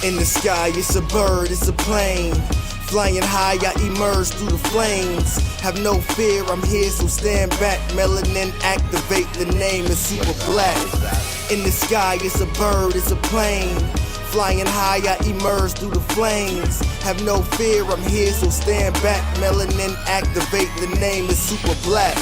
In the sky, it's a bird, it's a plane. Flying high, I emerge through the flames. Have no fear, I'm here, so stand back. Melanin activate, the name is super black. In the sky, it's a bird, it's a plane. Flying high, I emerge through the flames. Have no fear, I'm here, so stand back. Melanin activate, the name is super black.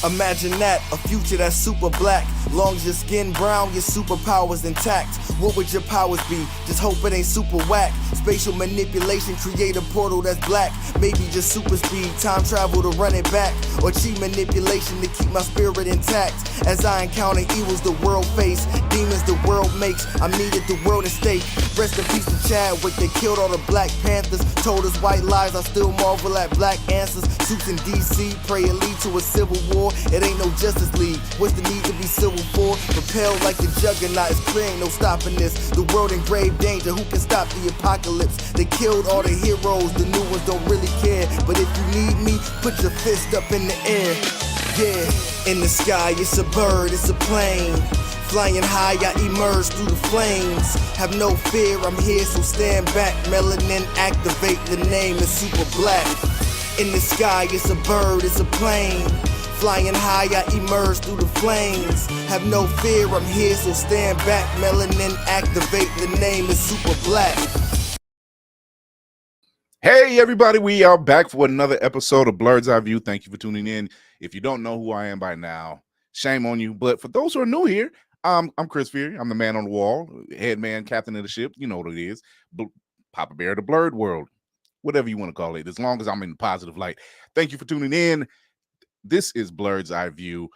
Imagine that, a future that's super black. Long as your skin brown, your superpowers intact. What would your powers be? Just hope it ain't super whack. Spatial manipulation, create a portal that's black. Maybe just super speed, time travel to run it back. Or cheat manipulation to keep my spirit intact. As I encounter evils the world face, demons the world makes, I needed the world at stake. Rest in peace to Chadwick, they killed all the Black Panthers. Told us white lies, I still marvel at black answers. Suits in DC, pray it lead to a civil war. It ain't no Justice League, what's the need to be civil for? Propelled like the juggernaut, it's clear ain't no stopping this. The world in grave danger, who can stop the apocalypse? They killed all the heroes, the new ones don't really care. But if you need me, put your fist up in the air. Yeah, in the sky, it's a bird, it's a plane. Flying high, I emerge through the flames. Have no fear, I'm here, so stand back. Melanin activate, the name is super black. In the sky, it's a bird, it's a plane. Flying high, I emerge through the flames. Have no fear, I'm here, so stand back. Melanin activate, the name is super black. Hey everybody, we are back for another episode of Blurred's Eye View. Thank you for tuning in. If you don't know who I am by now, shame on you. But for those who are new here, I'm Chris Fury. I'm the man on the wall, head man, captain of the ship. You know what it is. Papa Bear, the Blurred World, whatever you want to call it, as long as I'm in the positive light. Thank you for tuning in. This is Blurred's Eye View.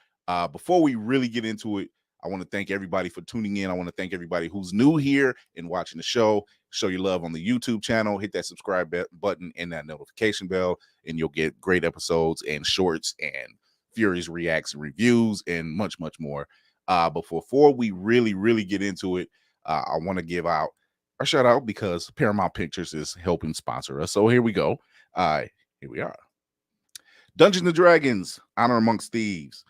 Before we really get into it, I want to thank everybody for tuning in. I want to thank everybody who's new here and watching the show. Show your love on the YouTube channel. Hit that subscribe button and that notification bell, and you'll get great episodes and shorts and Fury's reacts and reviews and much, much more. But before we really get into it, I want to give out a shout out because Paramount Pictures is helping sponsor us. So here we go. Here we are. Dungeons and Dragons, Honor Amongst Thieves.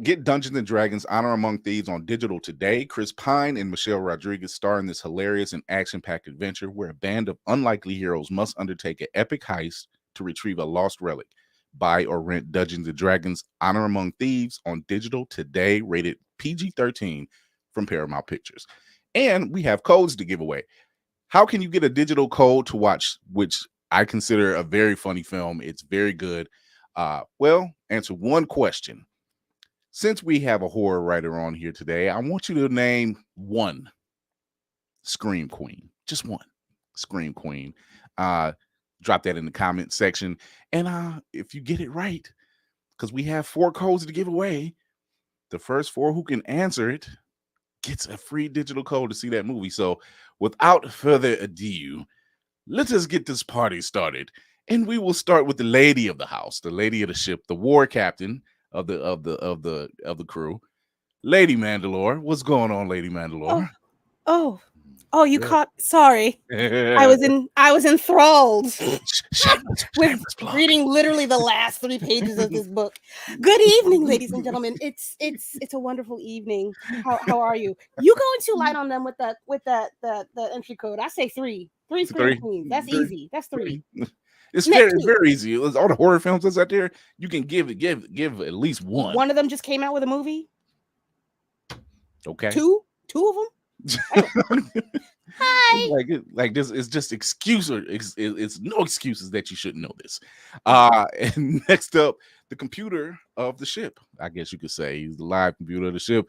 Get Dungeons and Dragons Honor Among Thieves on digital today. Chris Pine and Michelle Rodriguez star in this hilarious and action-packed adventure where a band of unlikely heroes must undertake an epic heist to retrieve a lost relic. Buy or rent Dungeons and Dragons Honor Among Thieves on digital today, rated PG-13 from Paramount Pictures. And we have codes to give away. How can you get a digital code to watch, which I consider a very funny film? It's very good. Well, answer one question. Since we have a horror writer on here today, I want you to name one Scream Queen. Just one Scream Queen. Drop that in the comment section. And if you get it right, because we have 4 codes to give away, the first 4 who can answer it gets a free digital code to see that movie. So without further ado, let us get this party started. And we will start with the lady of the house, the lady of the ship, the war captain of the crew, Lady Mandalore. What's going on, Lady Mandalore? Oh, you caught. Sorry, I was enthralled with reading literally the last 3 pages of this book. Good evening, ladies and gentlemen. It's a wonderful evening. How are you? You going too light on them with the entry code? I say 3 Scream Queens. That's easy. That's 3. It's very easy. All the horror films that's out there, you can give at least one. One of them just came out with a movie. Okay. Two of them. Hi. Like this is just excuse. It's no excuses that you shouldn't know this. And next up, the computer of the ship. I guess you could say he's the live computer of the ship.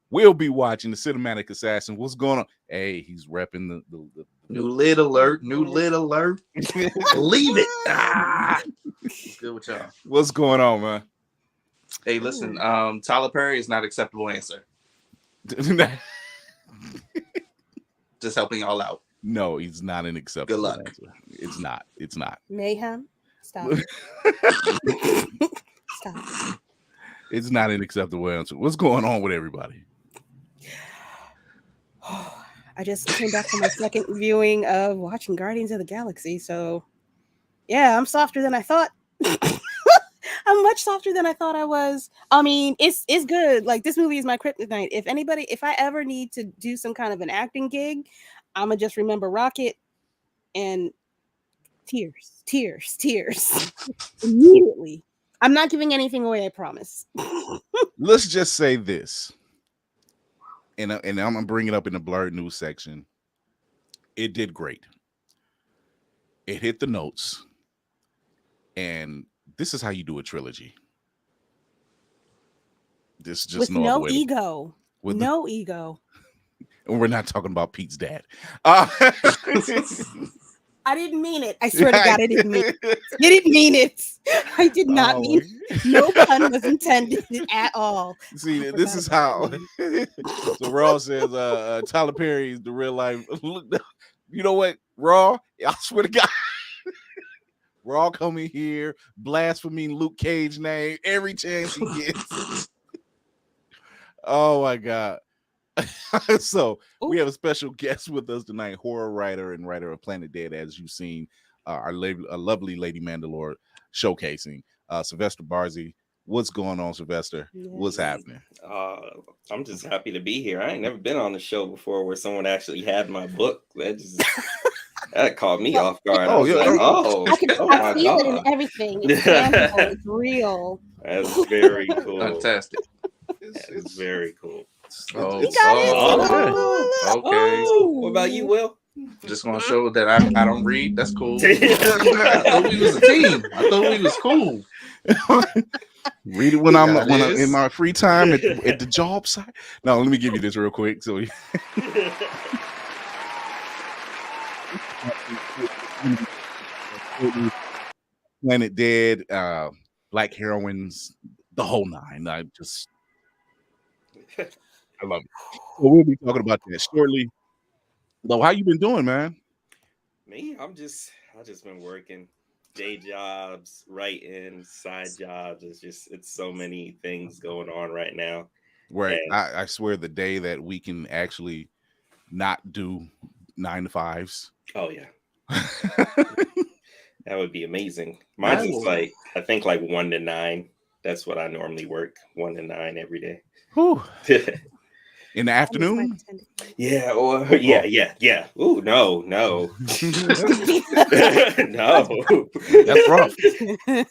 We'll be watching the Cinematic Assassin. What's going on? Hey, he's repping the new lid alert. New lid alert. Leave it. Good with y'all. What's going on, man? Hey, listen. Tyler Perry is not an acceptable answer. Just helping y'all out. No, he's not an acceptable Good luck. answer. It's not. Mayhem. Stop. Stop. It's not an acceptable answer. What's going on with everybody? I just came back from my second viewing of watching Guardians of the Galaxy. So, yeah, I'm softer than I thought. I'm much softer than I thought I was. I mean, it's good. Like, this movie is my kryptonite. If I ever need to do some kind of an acting gig, I'ma just remember Rocket and tears immediately. I'm not giving anything away, I promise. Let's just say this, and I'm gonna bring it up in the blurred news section. It did great. It hit the notes, and this is how you do a trilogy. This just with no ego. No ego. And we're not talking about Pete's dad. I didn't mean it. I swear to God, I didn't mean it. You didn't mean it. I did not mean it. No pun was intended at all. See, this is how. So Raw says Tyler Perry is the real life. You know what, Raw? I swear to God. Raw coming here, blaspheming Luke Cage name every chance he gets. Oh my God. So we have a special guest with us tonight, horror writer and writer of Planet Dead, as you've seen our lovely Lady Mandalore showcasing. Sylvester Barzey. What's going on, Sylvester? Yes. What's happening? I'm just happy to be here. I ain't never been on the show before where someone actually had my book. That caught me off guard. I feel it in everything. It's tangible. It's real. That's very cool. Fantastic. It's very cool. Okay. What about you, Will? Just gonna show that I don't read. That's cool. I thought we was a team. I thought we was cool. Read it when I'm in my free time at the job site. No, let me give you this real quick. So Planet Dead, Black Heroines, the whole nine. I love it. So we'll be talking about that shortly. Though, how you been doing, man? Me, I just been working. Day jobs, writing, side jobs. It's so many things going on right now. Right. I swear the day that we can actually not do 9 to 5s. Oh yeah. That would be amazing. Mine's is like, I think like 1 to 9. That's what I normally work. 1 to 9 every day. In the afternoon? Yeah, or yeah. Ooh, no. No. That's rough.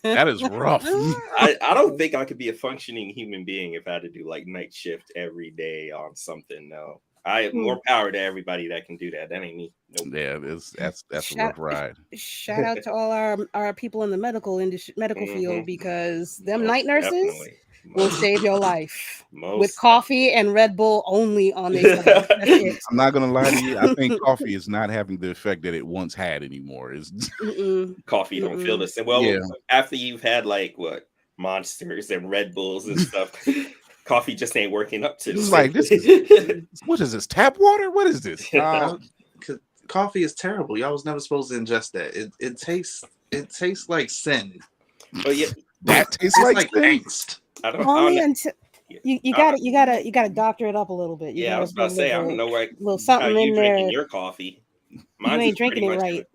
That is rough. I don't think I could be a functioning human being if I had to do like night shift every day on something. No. I have more power to everybody that can do that. That ain't me. Nope. Yeah, that's a rough ride. Shout out to all our people in the medical field, because them night nurses will save your life with coffee and Red Bull only on their stomach. I'm not gonna lie to you. I think coffee is not having the effect that it once had anymore. Coffee don't feel the same. Well, after you've had like Monsters and Red Bulls and stuff. Coffee just ain't working up to this. Like what is this? Tap water? What is this? Coffee is terrible. Y'all was never supposed to ingest that. It tastes like sin. Oh yeah, that tastes like angst. I don't until you gotta doctor it up a little bit. I was about to say I don't know little something in there. Drinking your coffee. You ain't drinking it right.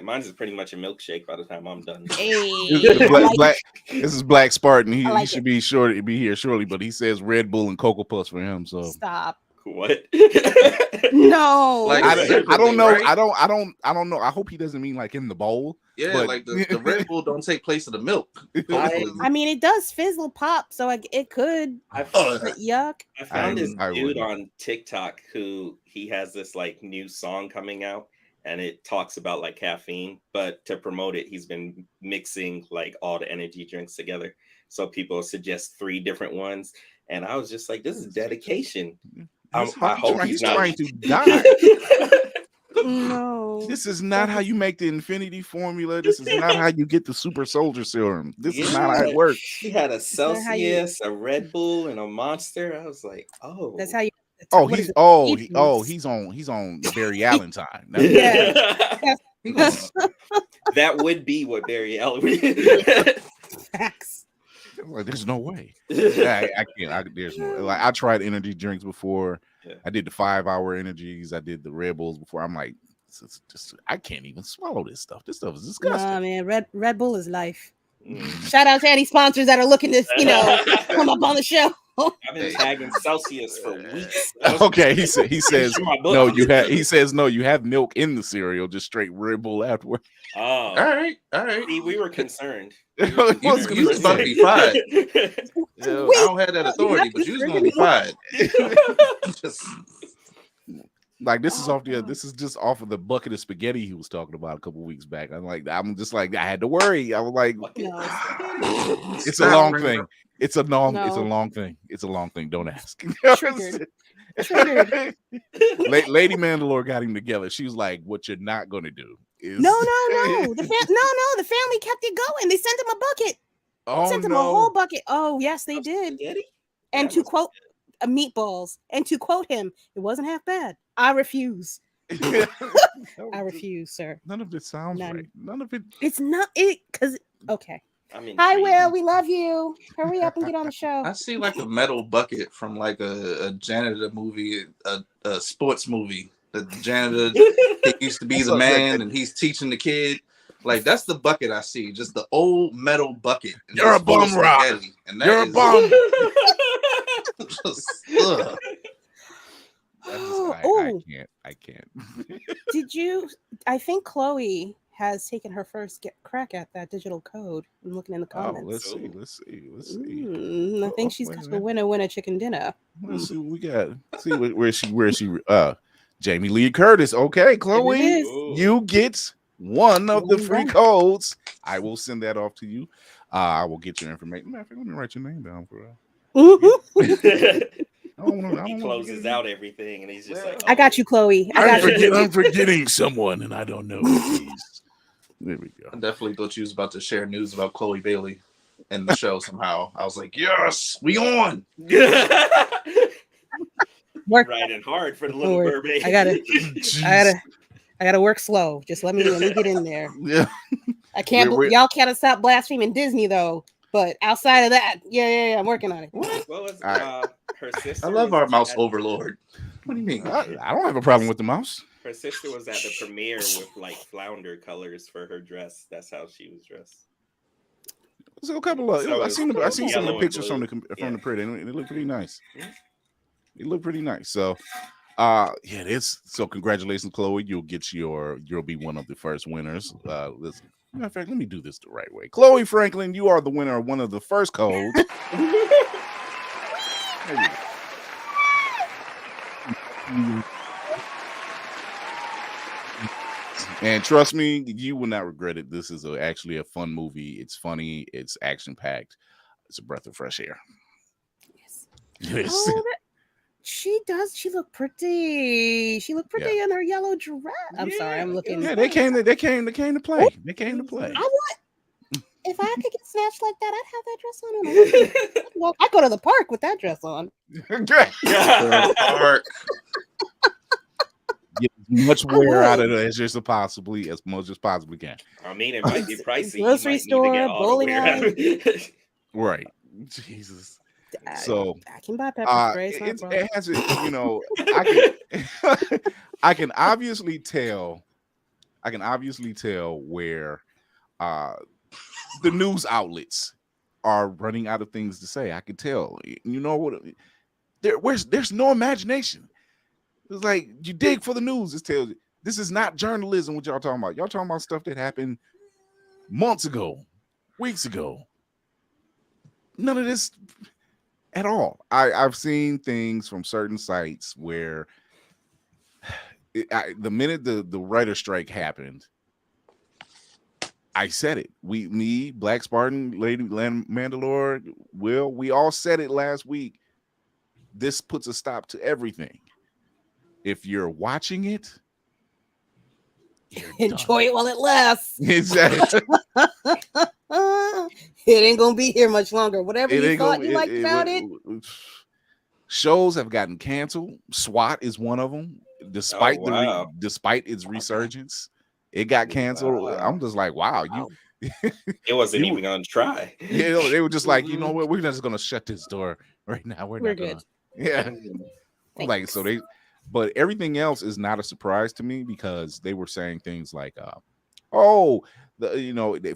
Mine is pretty much a milkshake by the time I'm done. Hey, this is Black Spartan. He should be sure to be here shortly, but he says Red Bull and Cocoa Puffs for him. So stop. What? No, I don't know. Right? I don't know. I hope he doesn't mean like in the bowl. Yeah, but like the Red Bull don't take place of the milk. I mean, it does fizzle pop, so it could. Yuck. I found this dude on TikTok who he has this like new song coming out. And it talks about like caffeine, but to promote it, he's been mixing like all the energy drinks together. So people suggest 3 different ones. And I was just like, this is dedication. I hope he's not trying to die. No. This is not how you make the infinity formula. This is not how you get the super soldier serum. This is not how it works. He had a Celsius, a Red Bull, and a Monster. I was like, oh. That's how you. He's on Barry Allen time. That would be what Barry Allen would be. Facts. Like, there's no way. I can't. There's no way. Like, I tried energy drinks before. I did the 5-hour energies. I did the Red Bulls before. I'm like, I can't even swallow this stuff. This stuff is disgusting. Nah, man, Red Bull is life. Shout out to any sponsors that are looking to, come up on the show. I've been tagging Celsius for weeks. Okay, he says no. You have milk in the cereal, just straight Red Bull afterward. Oh, All right. See, we were concerned. You was about to be fired. I don't have that authority, but you was gonna be fired. Like this is just off of the bucket of spaghetti he was talking about a couple weeks back. I'm just like I had to worry. I was like, it's a long thing. It's a long thing. It's a long thing. Don't ask. Triggered. Lady Mandalore got him together. She was like, "What you're not gonna do is no. The family kept it going. They sent him a bucket. Sent him a whole bucket. Oh yes, they did. And to quote meatballs, and to quote him, it wasn't half bad. I refuse. I refuse, sir. None of it sounds right. None of it. It's not it because okay. Hi, Will. We love you. Hurry up and get on the show. I see like a metal bucket from like a janitor movie, a sports movie. The janitor he used to be the man, and he's teaching the kid. Like that's the bucket I see. Just the old metal bucket. You're a bum, Rob. You're a bum. I can't. Did you? I think Chloe has taken her first crack at that digital code. I'm looking in the comments. Let's see. I think she's got the winner chicken dinner. Let's see what we got. See where she Jamie Lee Curtis. Okay, Chloe, you get one of the free codes. I will send that off to you. I will get your information. Let me write your name down for He closes out everything, and he's just like, I got you, Chloe. I'm forgetting someone, and I don't know who it is. There we go. I definitely thought you was about to share news about Chloe Bailey in the show somehow. I was like, yes, we on. Riding hard for the little mermaid. I gotta work slow. Just let me get in there. Yeah. I can't. Y'all can't stop blaspheming Disney though. But outside of that, yeah, I'm working on it. What was her sister? I love our mouse overlord. What do you mean? I don't have a problem with the mouse. Her sister was at the premiere with like flounder colors for her dress. That's how she was dressed. So a couple of I seen some of the pictures from the print, and it looked pretty nice. Yeah. It looked pretty nice. So it is. So congratulations, Chloe. You'll be one of the first winners. Matter of fact, let me do this the right way. Chloe Franklin, you are the winner of one of the first codes. There you go. And trust me, you will not regret it. This is actually a fun movie. It's funny. It's action-packed. It's a breath of fresh air. Yes. Oh, she does. She looked pretty. She looked pretty in her yellow dress. I'm sorry. I'm looking. Yeah, they came to play. They came to play. I want. If I could get snatched like that, I'd have that dress on. Well, I go to the park with that dress on. Get as much wear out of it as possibly can. I mean, it might be pricey. Grocery store, bowling alley. Right. Jesus. So I can buy pepper spray. It has it, I can obviously tell where the news outlets are running out of things to say. I can tell. You know what? There's no imagination. It's like you dig for the news. It tells you this is not journalism. What y'all talking about? Y'all talking about stuff that happened months ago, weeks ago. None of this at all. I've seen things from certain sites where the minute the writer strike happened, I said it. Me, Black Spartan, Lady Mandalore, Will, we all said it last week. This puts a stop to everything. If you're watching it, enjoy it while it lasts. Exactly. It ain't gonna be here much longer. Whatever you thought you liked about it. Shows have gotten canceled. SWAT is one of them. Despite despite its resurgence, it got canceled. Wow. I'm just like, wow, it wasn't even gonna try. Yeah, they were just like, you know what, we're just gonna shut this door right now. We're not good. Yeah. Like so but everything else is not a surprise to me because they were saying things like,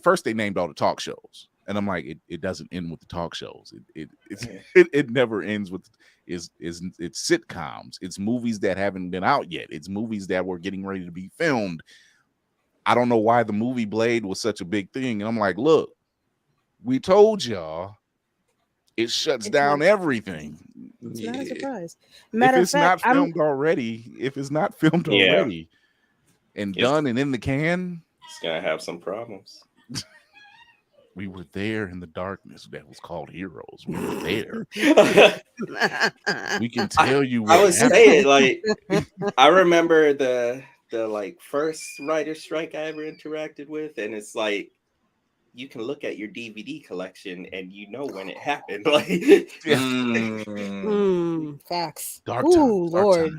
first they named all the talk shows. And I'm like, it doesn't end with the talk shows. It never ends with it's sitcoms. It's movies that haven't been out yet. It's movies that were getting ready to be filmed. I don't know why the movie Blade was such a big thing. And I'm like, look, we told y'all it shuts down everything. It's not a surprise. If it's not filmed already and done and in the can, it's gonna have some problems. We were there in the darkness that was called Heroes. We were there. We can tell you what I was saying, like, I remember the like first writer strike I ever interacted with, and it's like you can look at your DVD collection and you know when it happened. Like, facts. Dark Ooh, times, Lord.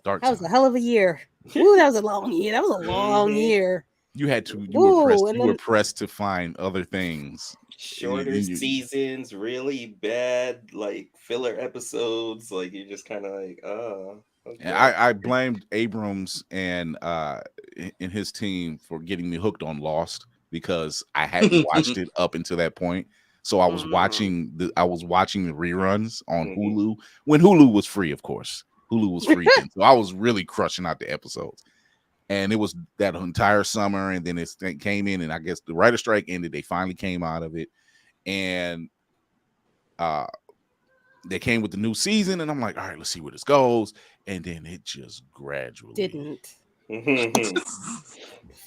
Dark that was a hell of a year. Ooh, that was a long year. That was a long year. You had to. You were pressed to find other things. Shorter seasons, really bad, like filler episodes. Like you're just kind of like, oh. Okay. And I blamed Abrams and his team for getting me hooked on Lost because I hadn't watched it up until that point. So I was watching the reruns on Hulu when Hulu was free, of course. Hulu was free then. So I was really crushing out the episodes. And it was that entire summer, and then it came in, and I guess the writer strike ended. They finally came out of it, and they came with the new season, and I'm like, all right, let's see where this goes. And then it just gradually didn't.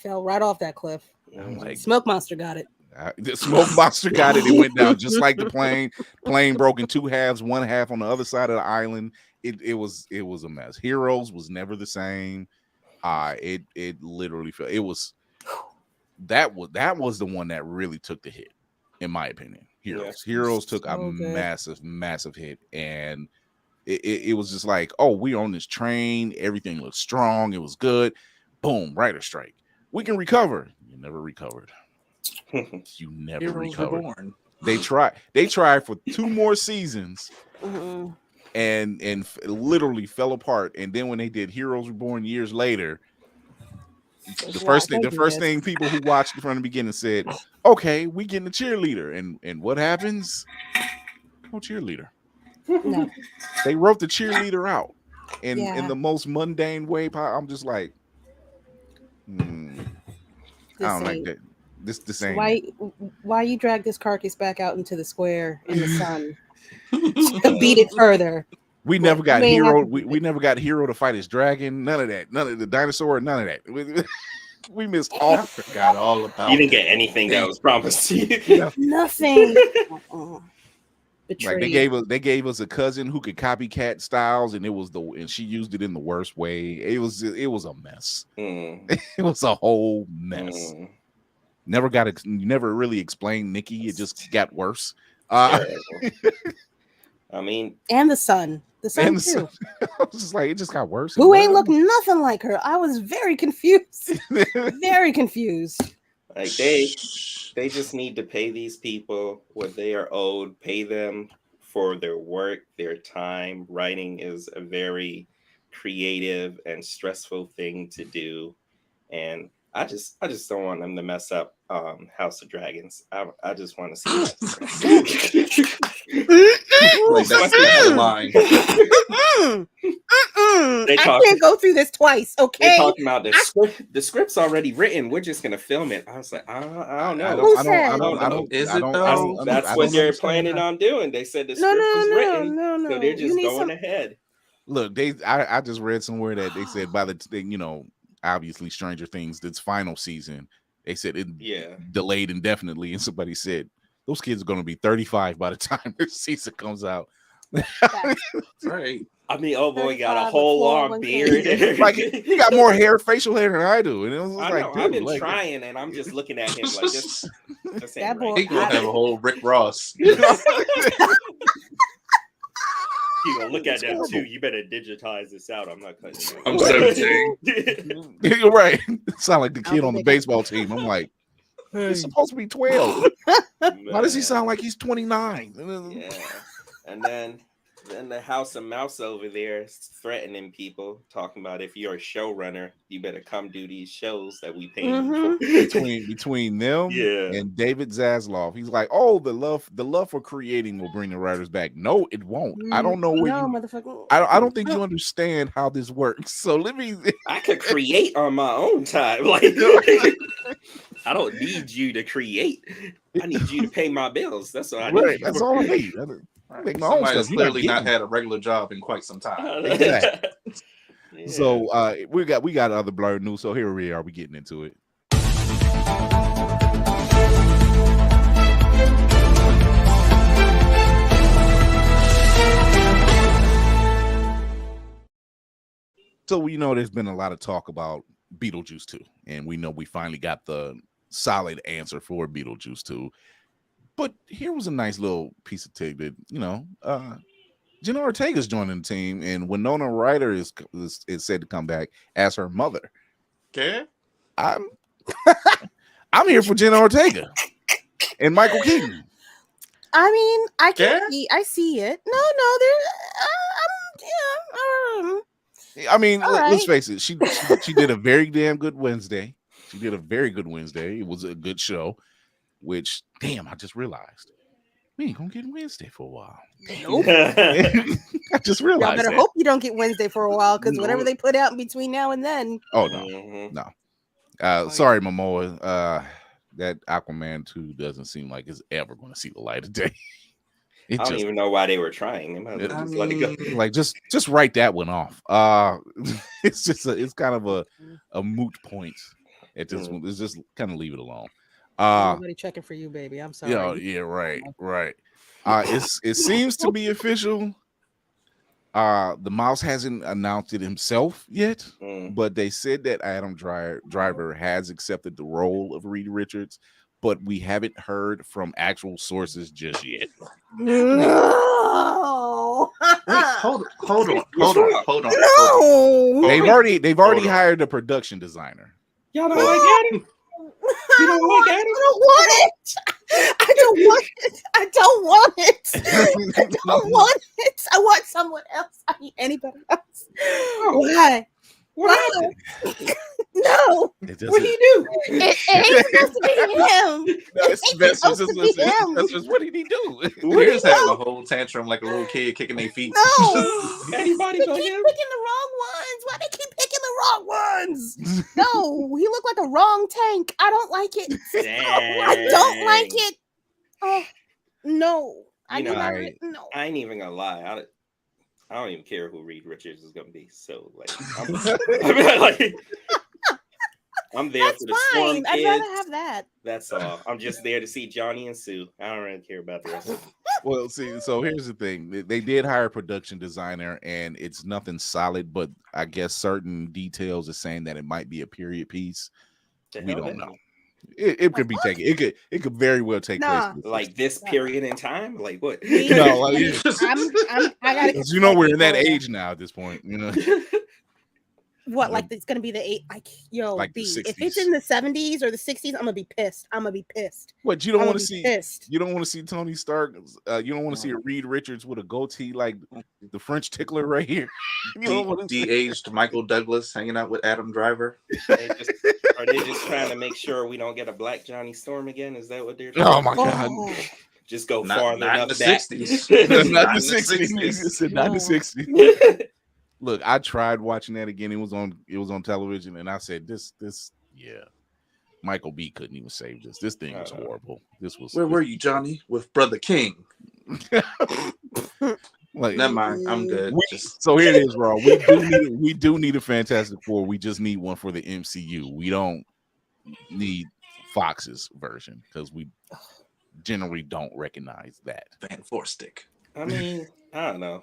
Fell right off that cliff. I'm like, Smoke Monster got it. The Smoke Monster got it. It went down just like the plane. Plane broke in two halves, one half on the other side of the island. It was a mess. Heroes was never the same. It literally felt that was the one that really took the hit, in my opinion. Heroes took a massive hit, and it was just like, oh, we're on this train, everything looks strong, it was good, boom, writer strike, we can recover. You never recovered. You never Heroes recovered. Reborn. They tried for 2 more seasons. And literally fell apart. And then when they did Heroes Reborn years later, the first thing people who watched it from the beginning said, okay, we getting a cheerleader. And what happens? No cheerleader. No. They wrote the cheerleader out in the most mundane way. I'm just like, I don't like that. This ain't why you drag this carcass back out into the square in the sun to beat it further. We never got Hero. We never got Hero to fight his dragon. None of that. None of the dinosaur. None of that. We missed all. I forgot all about. You didn't get anything that was promised to you. Nothing. Like they gave us a cousin who could copycat styles, and and she used it in the worst way. It was a mess. It was a whole mess. Never really explained Nikki. It just got worse. I mean, and the sun too. I was just like, it just got worse. Who ain't look nothing like her. I was very confused. Very confused. Like they just need to pay these people what they are owed. Pay them for their work, their time. Writing is a very creative and stressful thing to do, and I just don't want them to mess up House of Dragons. I just want to see that. Like that's the line. I can't go through this twice. Okay, they're talking about the script's already written. We're just gonna film it. I was like, I don't know. I don't. Is it though? That's what they're planning on doing. They said the script was written, so they're just going ahead. Look, I just read somewhere that they said by obviously Stranger Things, this final season, they said it delayed indefinitely, and somebody said those kids are going to be 35 by the time this season comes out. Right. I mean, oh boy, got a whole long beard. Like he got more facial hair than I do, and it was like, I've been trying, and I'm just looking at him like this. That boy, he gonna have a whole Rick Ross. You gonna look at that too. You better digitize this out. I'm not cutting it. I'm 17. You're right. Sound like the kid on the baseball team. I'm like, he's supposed to be 12. Why does he sound like he's 29? Yeah. And then And the House of Mouse over there is threatening people, talking about if you're a showrunner, you better come do these shows that we pay you for. between them and David Zaslav. He's like, oh, the love for creating will bring the writers back. No, it won't. I don't know where motherfucker. I don't think you understand how this works. So let me. I could create on my own time. Like, I don't need you to create. I need you to pay my bills. That's what I need. Right, that's all I need. I make my own Somebody stuff. has clearly not had a regular job in quite some time. Exactly. So we got other blurred news. So here we are. We getting into it. So we know there's been a lot of talk about Beetlejuice 2, and we know we finally got the solid answer for Beetlejuice 2. But here was a nice little piece of tidbit. Jenna Ortega's joining the team, and Winona Ryder is said to come back as her mother. Okay, I'm here for Jenna Ortega and Michael Keaton. I mean, I see it. No, I mean, right. Let's face it. She did a very damn good Wednesday. She did a very good Wednesday. It was a good show. Which, damn, I just realized we ain't gonna get Wednesday for a while. Nope. I just realized. Y'all better hope you don't get Wednesday for a while, because whatever they put out in between now and then. Oh no. Sorry, Momoa. That Aquaman 2 doesn't seem like it's ever going to see the light of day. I don't even know why they were trying. They might just let it go. Like just write that one off. It's kind of a moot point. It's just kind of leave it alone. Nobody checking for you, baby. I'm sorry. Yeah, right. It seems to be official. The Mouse hasn't announced it himself yet, but they said that Adam Driver has accepted the role of Reed Richards, but we haven't heard from actual sources just yet. No. Wait, hold on. No. They've already hired a production designer. Y'all don't like Adam? You don't like Adam? I don't want it. I don't want it. I want someone else. I need anybody else. Why? What? No. What do you do? It ain't supposed to be him. That's just what did he do? We're just having a whole tantrum like a little kid kicking their feet. No. Anybody They go keep him? picking the wrong ones. Why they keep picking the wrong ones? No, he looked like a wrong tank. I don't like it. I don't like it. Oh no. No. No. I ain't even gonna lie. I don't even care who Reed Richards is gonna be. So like, I'm there That's for the Storm fine. I'd Kids. rather have that. That's all. I'm just there to see Johnny and Sue. I don't really care about the rest of them. Well, see, so here's the thing. They did hire a production designer, and it's nothing solid, but I guess certain details are saying that it might be a period piece. We don't know. It could be taken. It could very well take place. Like this period in time? Like what? No, like, I gotta. You know, we're in that age now at this point. You know. What, like it's gonna be the eight? Like the 60s. If it's in the 70s or the 60s, I'm gonna be pissed. What, you don't want to see? Pissed. You don't want to see Tony Stark. You don't want to see a Reed Richards with a goatee like the French tickler right here. De-aged Michael Douglas hanging out with Adam Driver. Are they just trying to make sure we don't get a black Johnny Storm again? Is that what they're doing? Oh my God. Just go farther enough back. Not the 60s. Not the 60s. Look, I tried watching that again. It was on television, and I said, "This, Michael B couldn't even save this. This thing was horrible. Where were you, Johnny? With Brother King." Like, never mind, I'm good. So here it is, Raw. We do need a Fantastic Four. We just need one for the MCU. We don't need Fox's version because we generally don't recognize that. Fan Four Stick. I mean, I don't know.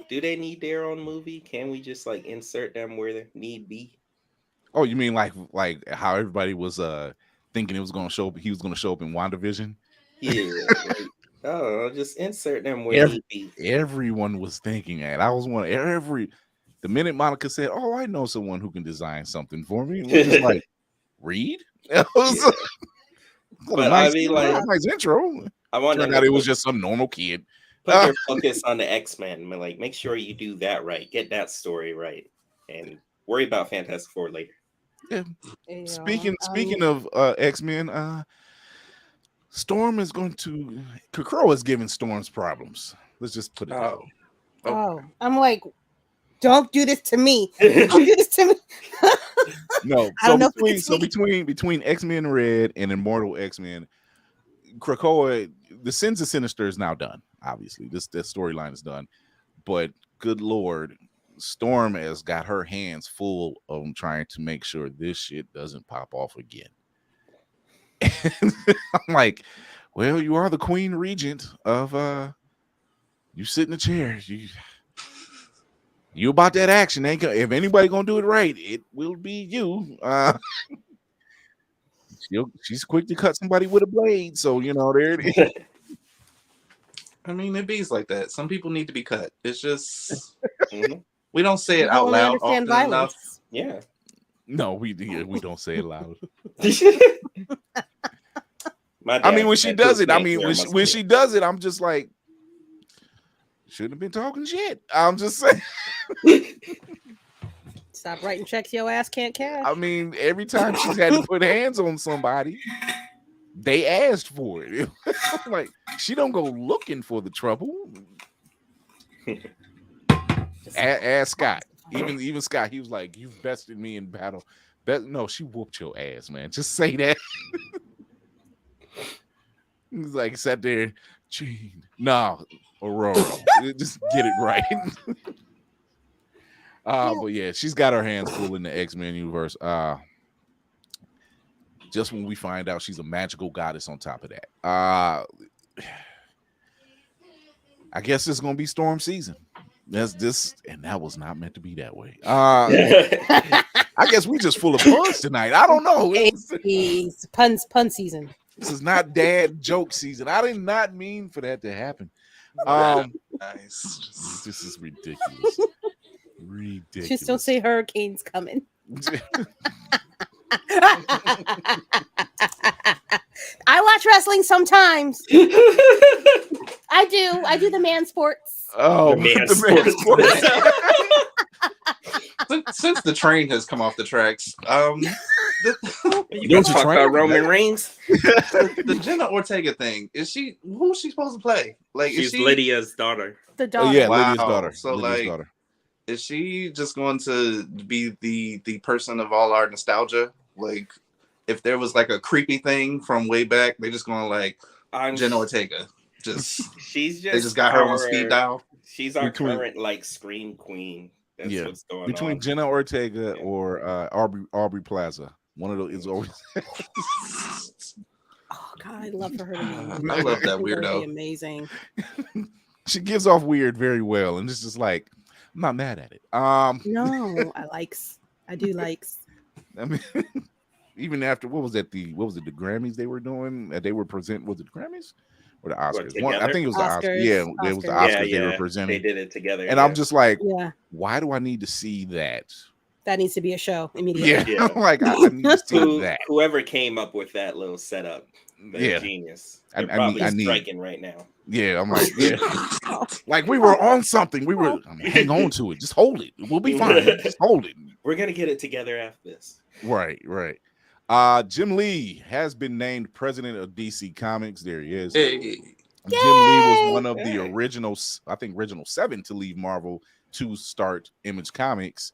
Do they need their own movie? Can we just like insert them where they need be? Oh, you mean like how everybody was thinking it was going to show up? He was going to show up in WandaVision. Yeah. Just insert them where they be. Everyone was thinking that. I was one. The minute Monica said, "Oh, I know someone who can design something for me," it was like, Reed. But I mean, like, nice intro. I wonder. Turned out it was just some normal kid. put their focus on the X-Men. Like, make sure you do that right. Get that story right, and worry about Fantastic Four later. Yeah. Speaking of X-Men, Storm is going to Krakoa is giving Storm's problems. Let's just put it that way. Oh, I'm like, don't do this to me. Don't do this to me. No, I don't know between X-Men Red and Immortal X-Men, Krakoa, the Sins of Sinister is now done. Obviously, this storyline is done. But good Lord, Storm has got her hands full of trying to make sure this shit doesn't pop off again. And I'm like, well, you are the Queen Regent of you sit in the chair. You about that action. If anybody gonna do it right, it will be you. She's quick to cut somebody with a blade. So there it is. I mean, it bees like that. Some people need to be cut. It's just we don't say it out loud often enough. Yeah. No, we don't say it loud. I mean, when she does it, when she does it, I'm just like, shouldn't have been talking shit. I'm just saying. Stop writing checks your ass can't cash. I mean, every time she's had to put hands on somebody, they asked for it. Like, she don't go looking for the trouble. Ask Scott. Even Scott, he was like, "You've bested me in battle." No, she whooped your ass, man. Just say that. He's like, sat there, no, Aurora, just get it right. But yeah, she's got her hands full in the X-Men universe. Just when we find out she's a magical goddess on top of that. I guess it's gonna be Storm season. That's this, and that was not meant to be that way. I guess we just full of puns tonight. I don't know. It's pun season. This is not dad joke season. I did not mean for that to happen. Nice. This is ridiculous. Ridiculous. Just don't say hurricanes coming. I watch wrestling sometimes. I do the man sports. Oh, the man sports. Since the train has come off the tracks, you don't talk about Roman Reigns. The Jenna Ortega thing, who's she supposed to play? Like, she's Lydia's daughter. The daughter. Oh, yeah, wow. Lydia's daughter. So Lydia's daughter. Is she just going to be the person of all our nostalgia? Like, if there was like a creepy thing from way back, they just going like Jenna Ortega. They just got her on speed dial. She's our current like scream queen. That's what's going between on. Jenna Ortega or Aubrey Plaza. One of those is always. Oh God, I love for her to be. I love that weirdo. Amazing. She gives off weird very well, and it's just like, I'm not mad at it. No, I do likes. I mean, even after what was it the Grammys they were doing? They were presenting. Was it the Grammys or the Oscars? I think it was the Oscars. Yeah, it was the Oscars they were presenting. They did it together, and I'm just like, why do I need to see that? That needs to be a show immediately. Yeah. Like I need to see that. Whoever came up with that little setup, they're genius. They're probably striking right now. Yeah, I'm like, like we were on something. We were hang on to it. Just hold it. We'll be fine. Just hold it. We're gonna get it together after this. Right. Jim Lee has been named president of DC Comics. There he is. Hey. Jim Lee was one of the original 7 to leave Marvel to start Image Comics.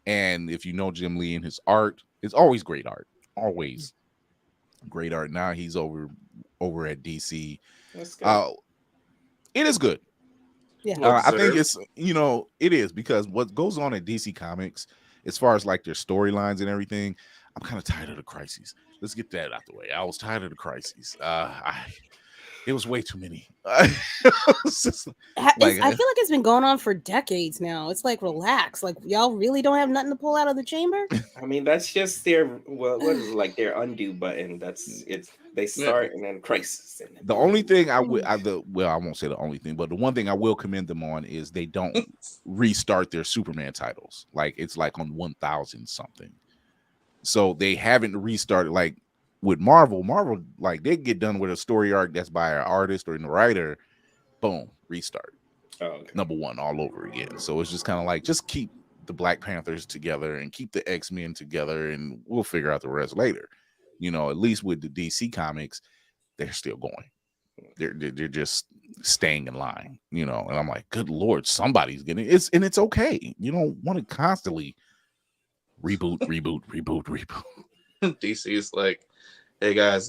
And if you know Jim Lee and his art, it's always great art. Always great art. Now he's over at DC. That's good. It is good. Yeah. I think it's, it is, because what goes on at DC Comics, as far as like their storylines and everything, I'm kind of tired of the crises. Let's get that out the way. I was tired of the crises. It was way too many. I feel like it's been going on for decades now. It's like, relax. Like, y'all really don't have nothing to pull out of the chamber? I mean, that's just their what is it, like their undo button. They start and then crisis. And then the only thing I won't say the only thing, but the one thing I will commend them on is they don't restart their Superman titles. Like, it's like on 1000 something. So they haven't restarted, like with Marvel, like they get done with a story arc that's by an artist or the writer, boom, restart. Oh, okay. Number one all over again. So it's just kind of like, just keep the Black Panthers together and keep the X-Men together, and we'll figure out the rest later. You know, at least with the DC comics, they're still going. They're just staying in line, you know. And I'm like, good Lord, somebody's getting it. It's okay. You don't want to constantly reboot. DC is like, hey guys,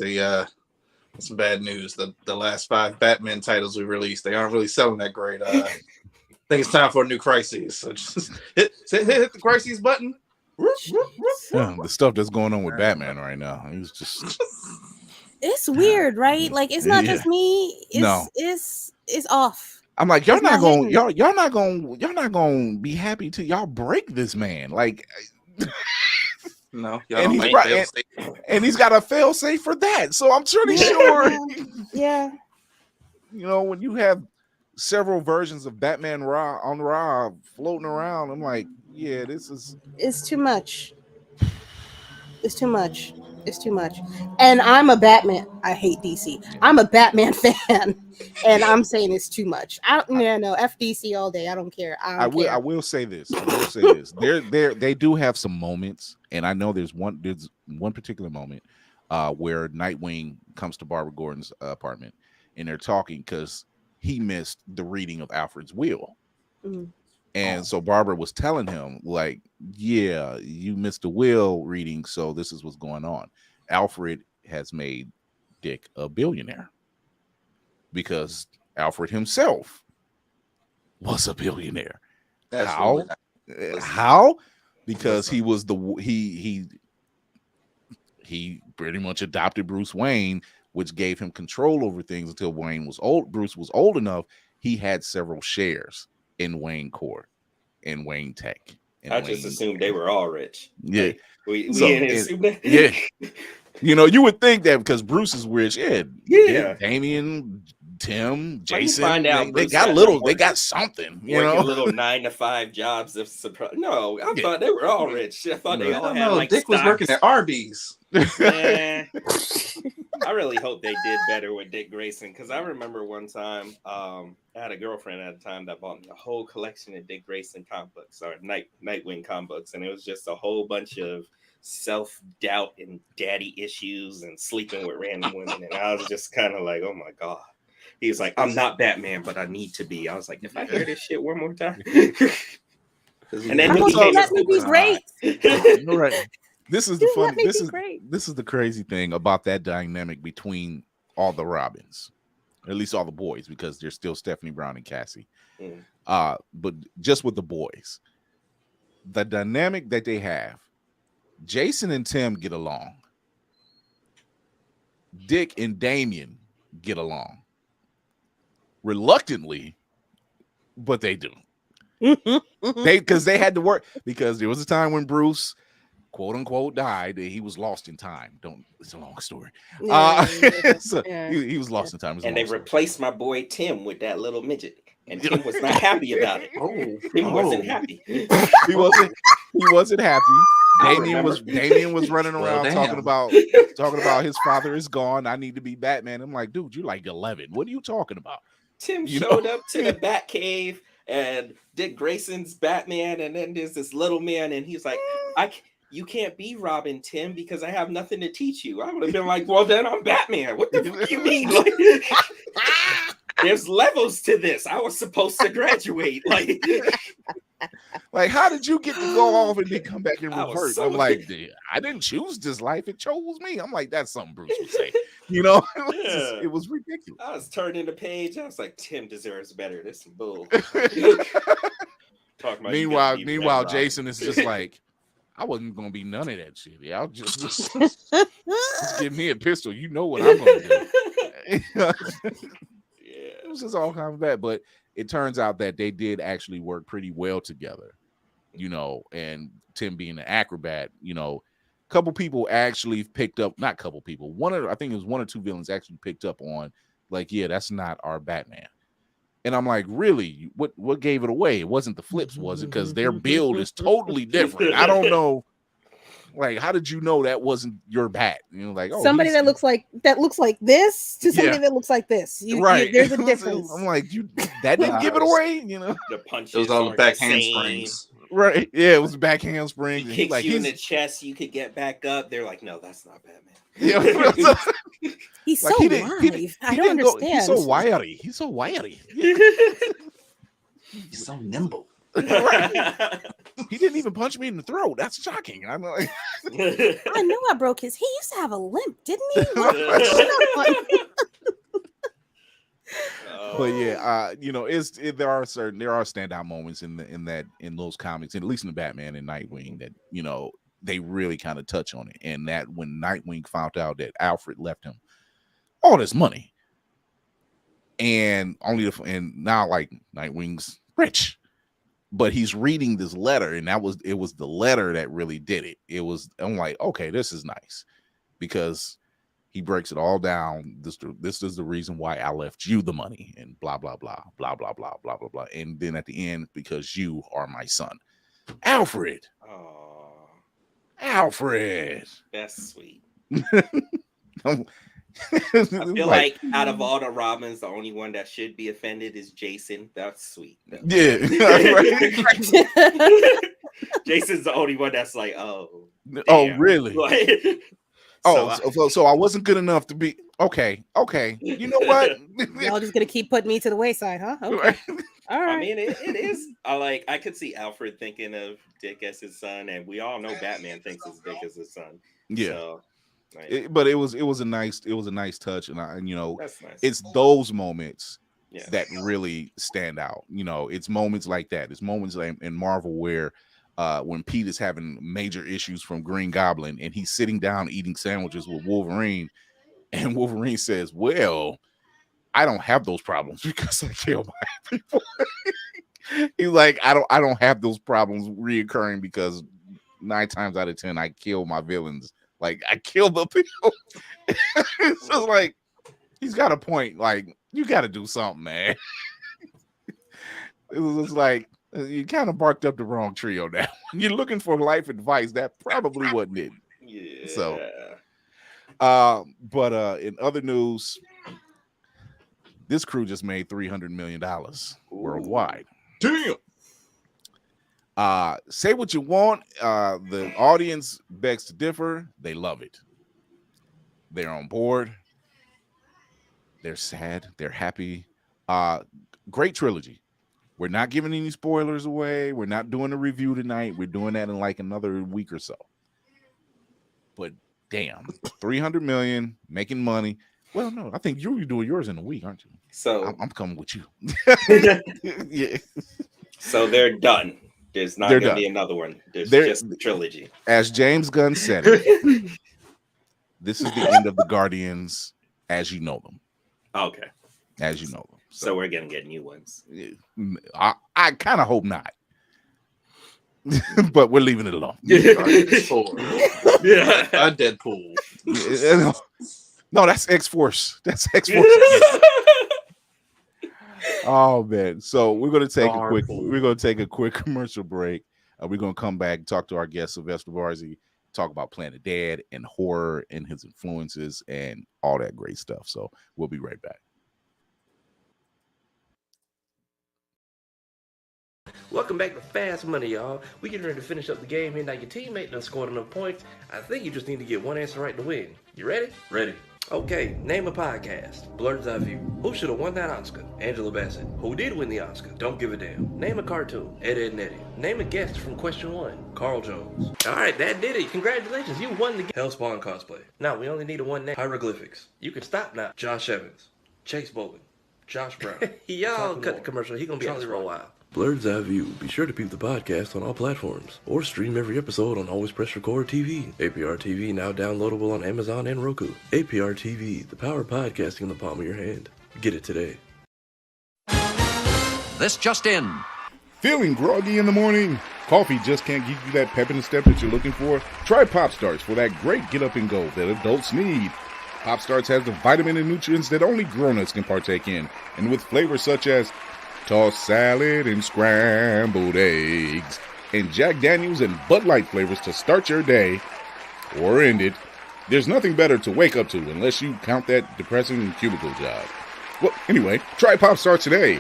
some bad news. The last 5 Batman titles we released, they aren't really selling that great. I think it's time for a new crisis. So just hit the crisis button. Yeah, the stuff that's going on with Batman right now, he's just it's weird, right? Like it's not just me. It's off. I'm like, y'all not gonna be happy till y'all break this man. Like, no, and he's got a fail safe for that. So I'm pretty sure. Yeah. You know, when you have several versions of Batman Raw floating around, I'm like, yeah, it's too much. It's too much. It's too much. And I'm a Batman. I hate DC. I'm a Batman fan, and I'm saying it's too much. No, FDC all day. I don't care. I will say this. They do have some moments, and I know there's one particular moment where Nightwing comes to Barbara Gordon's apartment, and they're talking because he missed the reading of Alfred's will. Mm-hmm. And so Barbara was telling him, like, yeah, you missed the will reading, so this is what's going on. Alfred has made Dick a billionaire because Alfred himself was a billionaire. How? Because he was he pretty much adopted Bruce Wayne, which gave him control over things until Wayne was old. Bruce was old enough. He had several shares in Wayne Corp, in Wayne Tech. I just assumed they were all rich. Yeah. Like, we didn't assume that. Yeah. You know, you would think that because Bruce is rich. Yeah. Damian, Tim, Jason, they got something. You know, little 9-to-5 jobs. No, I thought they were all rich. I thought they all had like Dick stocks. was working at Arby's. I really hope they did better with Dick Grayson, because I remember one time I had a girlfriend at the time that bought me a whole collection of Dick Grayson comic books, or Nightwing comic books, and it was just a whole bunch of self-doubt and daddy issues and sleeping with random women, and I was just kind of like, oh my god. He was like, I'm not Batman, but I need to be. I was like, if I hear this shit one more time. And then let me be great. All right. This is the fun. This is the crazy thing about that dynamic between all the Robins, at least all the boys, because there's still Stephanie Brown and Cassie. But just with the boys, the dynamic that they have, Jason and Tim get along. Dick and Damian get along. Reluctantly, but they do. Because they had to work, because there was a time when Bruce, quote unquote, died. He was lost in time. It's a long story. He was lost in time. And they replaced my boy Tim with that little midget, and Tim was not happy about it. Tim wasn't happy. He wasn't happy. Damian was running around talking about his father is gone. I need to be Batman. I'm like, dude, you're like 11. What are you talking about? Tim showed up to the Batcave, and Dick Grayson's Batman, and then there's this little man, and he's like, you can't be Robin, Tim, because I have nothing to teach you. I would have been like, well, then I'm Batman. What the fuck you mean? Like, there's levels to this. I was supposed to graduate. Like, how did you get to go off and then come back and revert? I'm like, I didn't choose this life. It chose me. I'm like, that's something Bruce would say. You know, it was ridiculous. I was turning the page. I was like, Tim deserves better. This is bull. Meanwhile, Jason is just like, I wasn't gonna be none of that shit. I'll just give me a pistol. You know what I'm gonna do. It was just all kind of bad, but it turns out that they did actually work pretty well together, you know. And Tim being an acrobat, you know, a couple people actually picked up, not a couple people, I think it was one or two villains actually picked up on, like, yeah, that's not our Batman. And I'm like, really? What gave it away? It wasn't the flips, was it? Because their build is totally different. I don't know Like, how did you know that wasn't your bat? You know, like, oh, somebody that looks like this to somebody that looks like this. Right. There's a difference. I'm like, that didn't give it away, you know. The punches. It was all the back insane. handsprings. Right. Yeah, it was back handspring. He kicks you in the chest, you could get back up. They're like, no, that's not Batman. Yeah. He's like, so live. I don't understand. He's so wiry. He's so wiry. He's so nimble. Right. He didn't even punch me in the throat. That's shocking. I'm like, I know I broke his. He used to have a limp, didn't he? But yeah, you know, there are standout moments in those comics, and at least in the Batman and Nightwing, that, you know, they really kind of touch on it. And that when Nightwing found out that Alfred left him all this money, and now like Nightwing's rich, but he's reading this letter, and it was the letter that really did it. I'm like, okay, this is nice, because he breaks it all down. This is the reason why I left you the money, and blah blah blah blah blah blah blah blah blah. And then at the end, because you are my son, Alfred. Oh, Alfred. that's sweet. I I feel like out of all the Robins, the only one that should be offended is Jason. That's sweet. Yeah. Jason's the only one that's like, oh. Damn. Oh, really? Like, so I wasn't good enough to be okay. You know what? Y'all just gonna keep putting me to the wayside, huh? Okay. All right. I mean, it is. I could see Alfred thinking of Dick as his son, and we all know Batman thinks of Dick as his son. Yeah. So, But it was a nice touch, and you know, that's nice. it's those moments that really stand out. You know, it's moments like that. It's moments like in Marvel where when Pete is having major issues from Green Goblin, and he's sitting down eating sandwiches with Wolverine, and Wolverine says, well, I don't have those problems because I kill my people. He's like, I don't have those problems reoccurring because 9 times out of 10 I kill my villains. Like, I kill the people. It's just like, he's got a point. Like, you got to do something, man. It was just like, you kind of barked up the wrong tree on that. When you're looking for life advice, that probably wasn't it. Yeah. So, but in other news, this crew just made $300 million worldwide. Damn. Say what you want. The audience begs to differ. They love it. They're on board. They're sad. They're happy. Great trilogy. We're not giving any spoilers away. We're not doing a review tonight. We're doing that in like another week or so. But damn, 300 million, making money. Well, no, I think you're doing yours in a week, aren't you? So I'm coming with you. Yeah. So they're done. There's not going to be another one. There's just a trilogy. As James Gunn said it, this is the end of the Guardians as you know them. Okay. As you know them. So we're going to get new ones. I kind of hope not. But we're leaving it alone. Yeah. Deadpool. No, that's X-Force. That's X-Force. Oh man. So we're gonna take a quick commercial break. We're gonna come back, talk to our guest Sylvester Barzey, talk about Planet Dead and horror and his influences and all that great stuff. So we'll be right back. Welcome back to Fast Money, y'all. We getting ready to finish up the game here. Now your teammate done scored enough points. I think you just need to get one answer right to win. You ready? Ready. Okay, name a podcast. Blurred's Eye View. Who should have won that Oscar? Angela Bassett. Who did win the Oscar? Don't give a damn. Name a cartoon. Ed, Edd n Eddy. Name a guest from question 1. Carl Jones. Alright, that did it. Congratulations, you won the game. Hellspawn cosplay. Now, we only need a one name. Hieroglyphics. You can stop now. Josh Evans. Chase Bowling. Josh Brown. Y'all cut the commercial. He gonna be on this for a while. Blurred's Eye View. Be sure to peep the podcast on all platforms, or stream every episode on Always Press Record TV. APR TV now downloadable on Amazon and Roku. APR TV, the power of podcasting in the palm of your hand. Get it today. This just in. Feeling groggy in the morning? Coffee just can't give you that pep in the step that you're looking for? Try Pop Starts for that great get up and go that adults need. Pop Starts has the vitamin and nutrients that only grown-ups can partake in, and with flavors such as tossed salad and scrambled eggs, and Jack Daniels and Bud Light flavors to start your day, or ended, there's nothing better to wake up to unless you count that depressing cubicle job. Well, anyway, try Pop Starts today.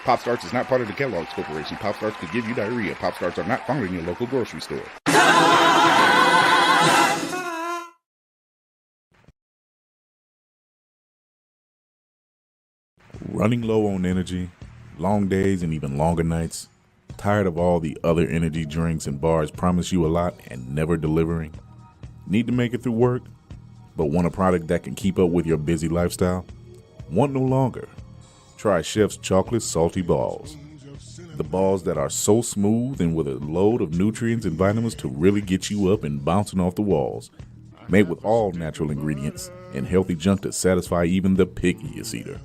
Pop Starts is not part of the Kellogg's Corporation. Pop Starts could give you diarrhea. Pop Starts are not found in your local grocery store. Running low on energy, long days and even longer nights, tired of all the other energy drinks and bars promise you a lot and never delivering? Need to make it through work, but want a product that can keep up with your busy lifestyle? Want no longer? Try Chef's Chocolate Salty Balls. The balls that are so smooth and with a load of nutrients and vitamins to really get you up and bouncing off the walls. Made with all natural ingredients and healthy junk to satisfy even the pickiest eater.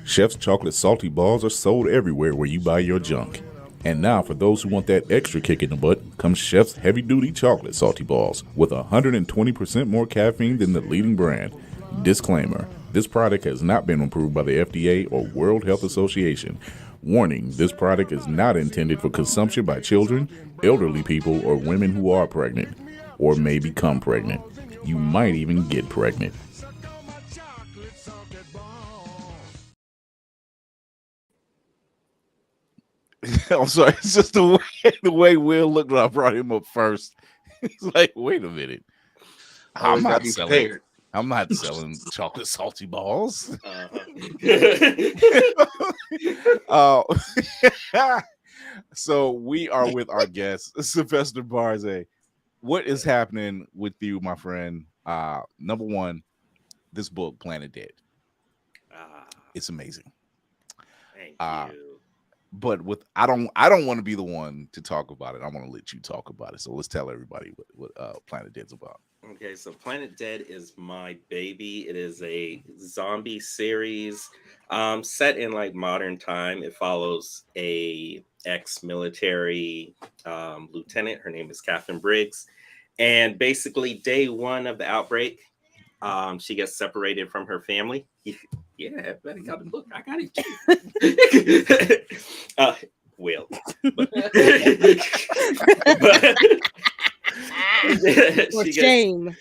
Chef's Chocolate Salty Balls are sold everywhere where you buy your junk. And now for those who want that extra kick in the butt, comes Chef's Heavy Duty Chocolate Salty Balls with 120% more caffeine than the leading brand. Disclaimer, this product has not been approved by the FDA or World Health Association. Warning, this product is not intended for consumption by children, elderly people, or women who are pregnant, or may become pregnant. You might even get pregnant. I'm sorry, it's just the way Will looked when I brought him up first. He's like, wait a minute. I'm not selling chocolate salty balls. So we are with our guest, Sylvester Barzey. What is happening with you, my friend? Number one, this book, Planet Dead. It's amazing. Thank you. But I don't want to be the one to talk about it. I want to let you talk about it. So let's tell everybody what Planet Dead's about. Okay, so Planet Dead is my baby. It is a zombie series set in like modern time. It follows a ex-military lieutenant. Her name is Catherine Briggs. And basically day one of the outbreak, she gets separated from her family. Yeah, I got the book. I got it. Will.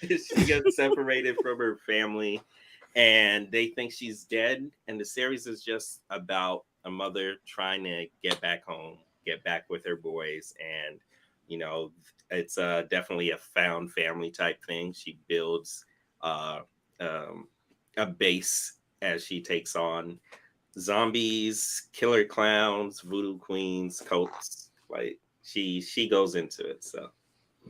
She gets separated from her family and they think she's dead. And the series is just about a mother trying to get back home, get back with her boys. And, you know, it's definitely a found family type thing. She builds a base as she takes on zombies, killer clowns, voodoo queens, cults. Like she goes into it. So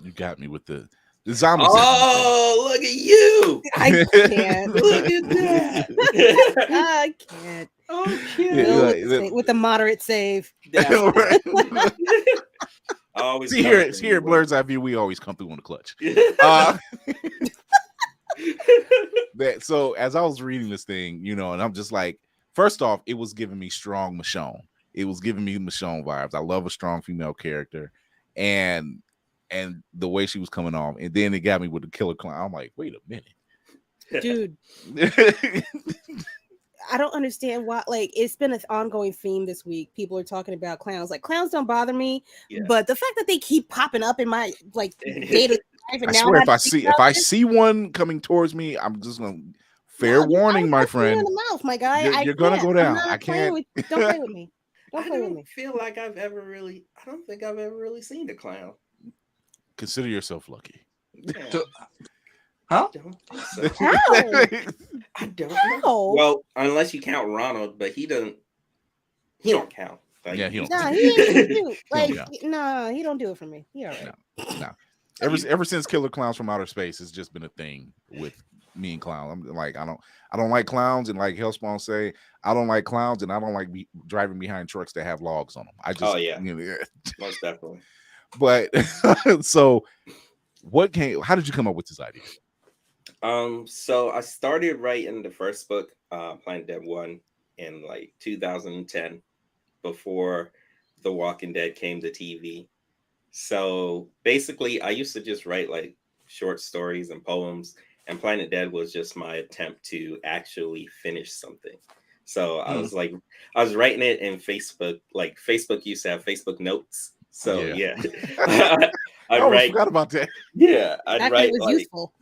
you got me with the zombies. Oh, look at you! I can't. Look at that! I can't. Okay. With a moderate save. Always see here, Blur's Eye View. We always come through on the clutch. So as I was reading this thing, you know, and I'm just like, first off, it was giving me strong Michonne. It was giving me Michonne vibes. I love a strong female character, and the way she was coming off, and then it got me with the killer clown. I'm like, wait a minute, dude. I don't understand why. Like, it's been an ongoing theme this week. People are talking about clowns. Like, clowns don't bother me, but the fact that they keep popping up in my like data. I swear, if I see one coming towards me, I'm just gonna warning, my friend. In the mouth, my guy. You're gonna go down. I can't. Don't play with me. Don't play with me. Feel like I don't think I've ever really seen a clown. Consider yourself lucky. Yeah. Huh? I don't know. Well, unless you count Ronald, but he don't count. Like, yeah, he don't. Nah, he ain't cute. Like, no, he don't do it for me. He all right. No. Ever since Killer Clowns from Outer Space, it's just been a thing with me and clowns. I'm like, I don't like clowns, and like Hellspawn say, I don't like clowns, and I don't like driving behind trucks that have logs on them. I just, most definitely. But so, how did you come up with this idea? So I started writing the first book, Planet Dead 1, in like 2010, before The Walking Dead came to TV. So basically, I used to just write like short stories and poems, and Planet Dead was just my attempt to actually finish something. So I was writing it in Facebook. Like Facebook used to have Facebook notes. So I almost forgot about that. Yeah, I'd Actually, write it was like useful.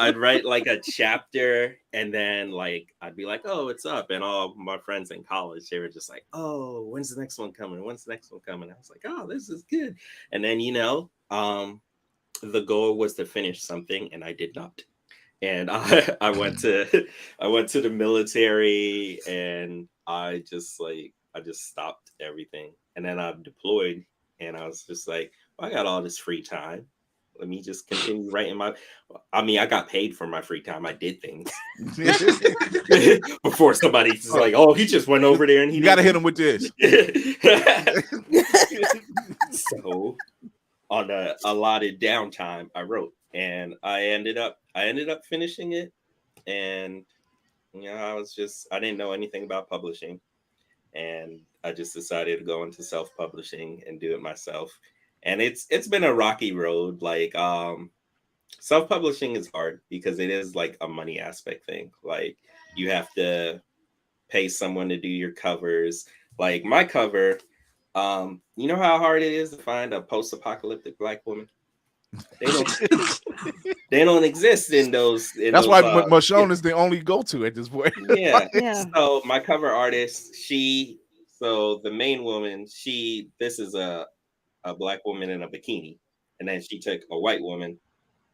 I'd write like a chapter, and then like I'd be like, "Oh, it's up," and all my friends in college, they were just like, "Oh, when's the next one coming? When's the next one coming?" I was like, "Oh, this is good." And then the goal was to finish something, and I did not. And I went to the military, and I just stopped everything, and then I deployed, and I was just like, well, I got all this free time. Let me just continue writing I got paid for my free time. I did things before somebody's just like, oh, he just went over there and he got to hit him with this. So on a allotted downtime, I wrote, and I ended up finishing it. And I didn't know anything about publishing, and I just decided to go into self-publishing and do it myself. And it's been a rocky road. Like self-publishing is hard because it is like a money aspect thing. Like you have to pay someone to do your covers. Like my cover, you know how hard it is to find a post-apocalyptic Black woman? They don't exist in those. That's why Michonne is the only go-to at this point. Yeah. Yeah. So my cover artist, so the main woman, this is a Black woman in a bikini, and then she took a white woman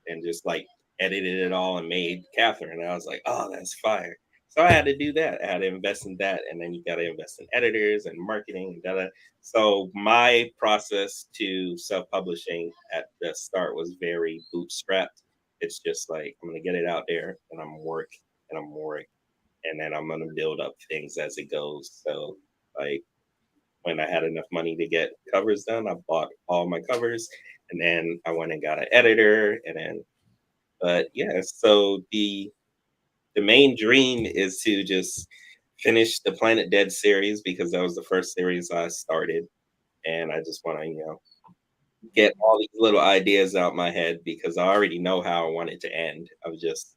and just like edited it all and made Catherine. And I was like, oh, that's fire. So I had to do that. I had to invest in that, and then you got to invest in editors and marketing and da. So my process to self-publishing at the start was very bootstrapped. It's just like I'm gonna get it out there, and I'm work, and then I'm gonna build up things as it goes. So like when I had enough money to get covers done, I bought all my covers, and then I went and got an editor, and then. But yeah, so the main dream is to just finish the Planet Dead series because that was the first series I started, and I just want to get all these little ideas out my head because I already know how I want it to end. I just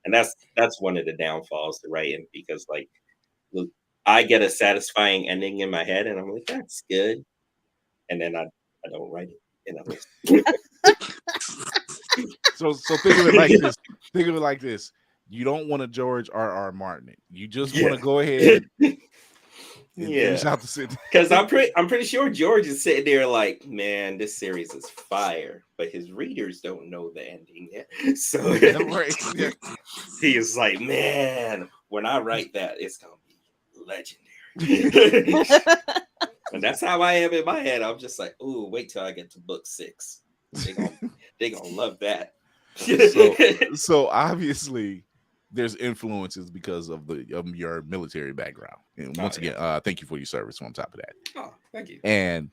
and that's one of the downfalls to writing because like I get a satisfying ending in my head and I'm like, that's good, and then I don't write it. So think of it like this. Think of it like this. You don't want to George R.R. Martin it. You just want to go ahead and finish out the sentence. Because I'm pretty sure George is sitting there like, man, this series is fire, but his readers don't know the ending yet. So he is like, man, when I write that, it's gonna be legendary. And that's how I am in my head. I'm just like, ooh, wait till I get to book 6. They gonna love that. So obviously there's influences because of your military background. And once again, thank you for your service on top of that. Oh, thank you. And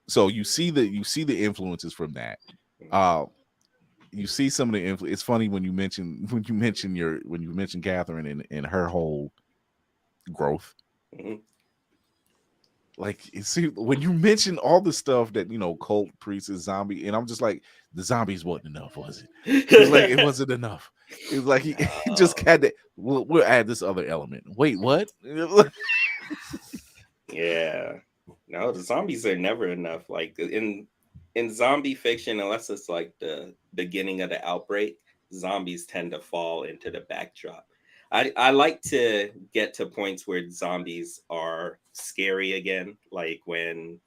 so you see the influences from that. You see some of the influence. It's funny when you mention Catherine and her whole growth. Mm-hmm. Like, see, when you mention all the stuff that cult, priests, zombie, and I'm just like, the zombies wasn't enough, was it? It was like it wasn't enough. It was like he just had that. We'll add this other element. Wait, what? Yeah, no, the zombies are never enough. Like in zombie fiction, unless it's like the beginning of the outbreak, zombies tend to fall into the backdrop. I like to get to points where zombies are scary again, like when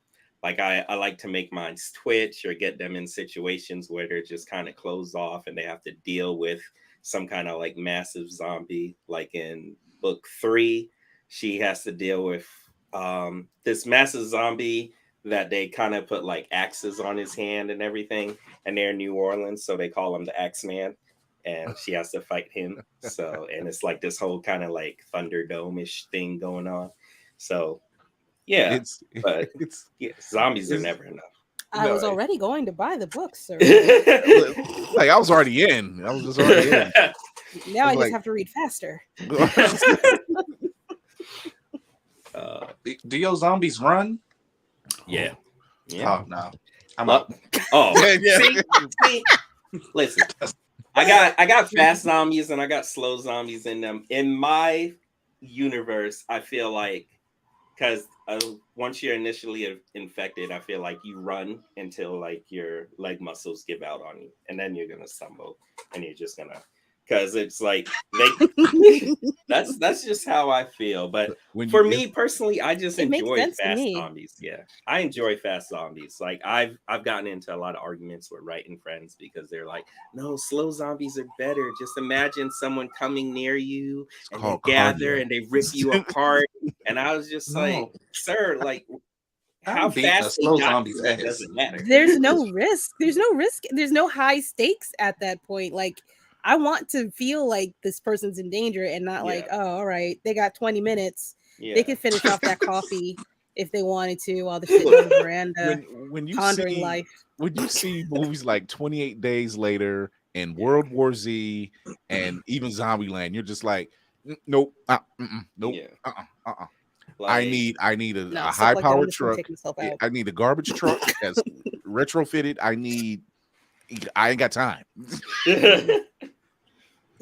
I like to make mine twitch or get them in situations where they're just kind of closed off and they have to deal with some kind of like massive zombie. Like in book 3, she has to deal with this massive zombie that they kind of put like axes on his hand and everything, and they're in New Orleans, so they call him the Axeman. And she has to fight him. So, and it's like this whole kind of like Thunderdome-ish thing going on. So, yeah, zombies are never enough. I was already going to buy the book, sir. Like I was already in. I was just already in. Now I just have to read faster. Do your zombies run? Yeah. Oh no, I'm up. Oh, see? Listen. I got fast zombies and I got slow zombies in them. In my universe, I feel like because once you're initially infected, I feel like you run until like your leg muscles give out on you, and then you're gonna stumble, and you're just gonna, because it's like that's just how I feel. But for me personally, I just enjoy fast zombies. Yeah, I enjoy fast zombies. Like I've gotten into a lot of arguments with writing friends because they're like, no, slow zombies are better. Just imagine someone coming near you and they gather and they rip you apart. And I was just like, sir, like how fast slow zombies doesn't matter. There's no risk. There's no risk. There's no high stakes at that point. Like I want to feel like this person's in danger and not like, oh, all right, they got 20 minutes. Yeah. They could finish off that coffee if they wanted to while they're sitting on the veranda when you pondering see, life. When you see movies like 28 Days Later and World War Z and even Zombieland, you're just like, nope, nope, like, I need a high powered truck. I need a garbage truck that's retrofitted. I ain't got time.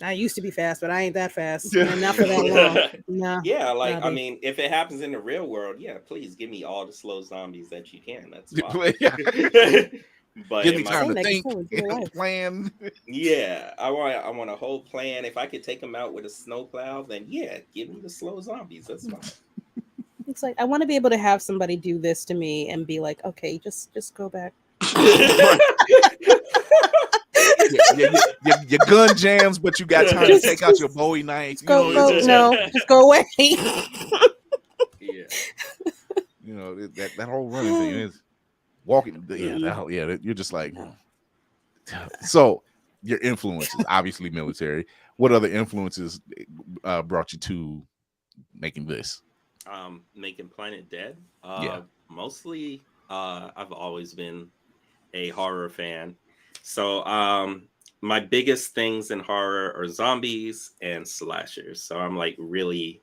I used to be fast, but I ain't that fast. Not for that long. No. Yeah, like I mean, if it happens in the real world, yeah, please give me all the slow zombies that you can. That's fine. But give me time to think, plan. Yeah, I want a whole plan. If I could take them out with a snowplow, then yeah, give me the slow zombies. That's fine. It's like I want to be able to have somebody do this to me and be like, okay, just go back. Your gun jams, but you got time to take out your Bowie knife. Just go away. Yeah, you know that whole running thing is walking. You're just like. So your influences, obviously military. What other influences brought you to making this? Making Planet Dead. Mostly, I've always been a horror fan. So my biggest things in horror are zombies and slashers. So I'm like really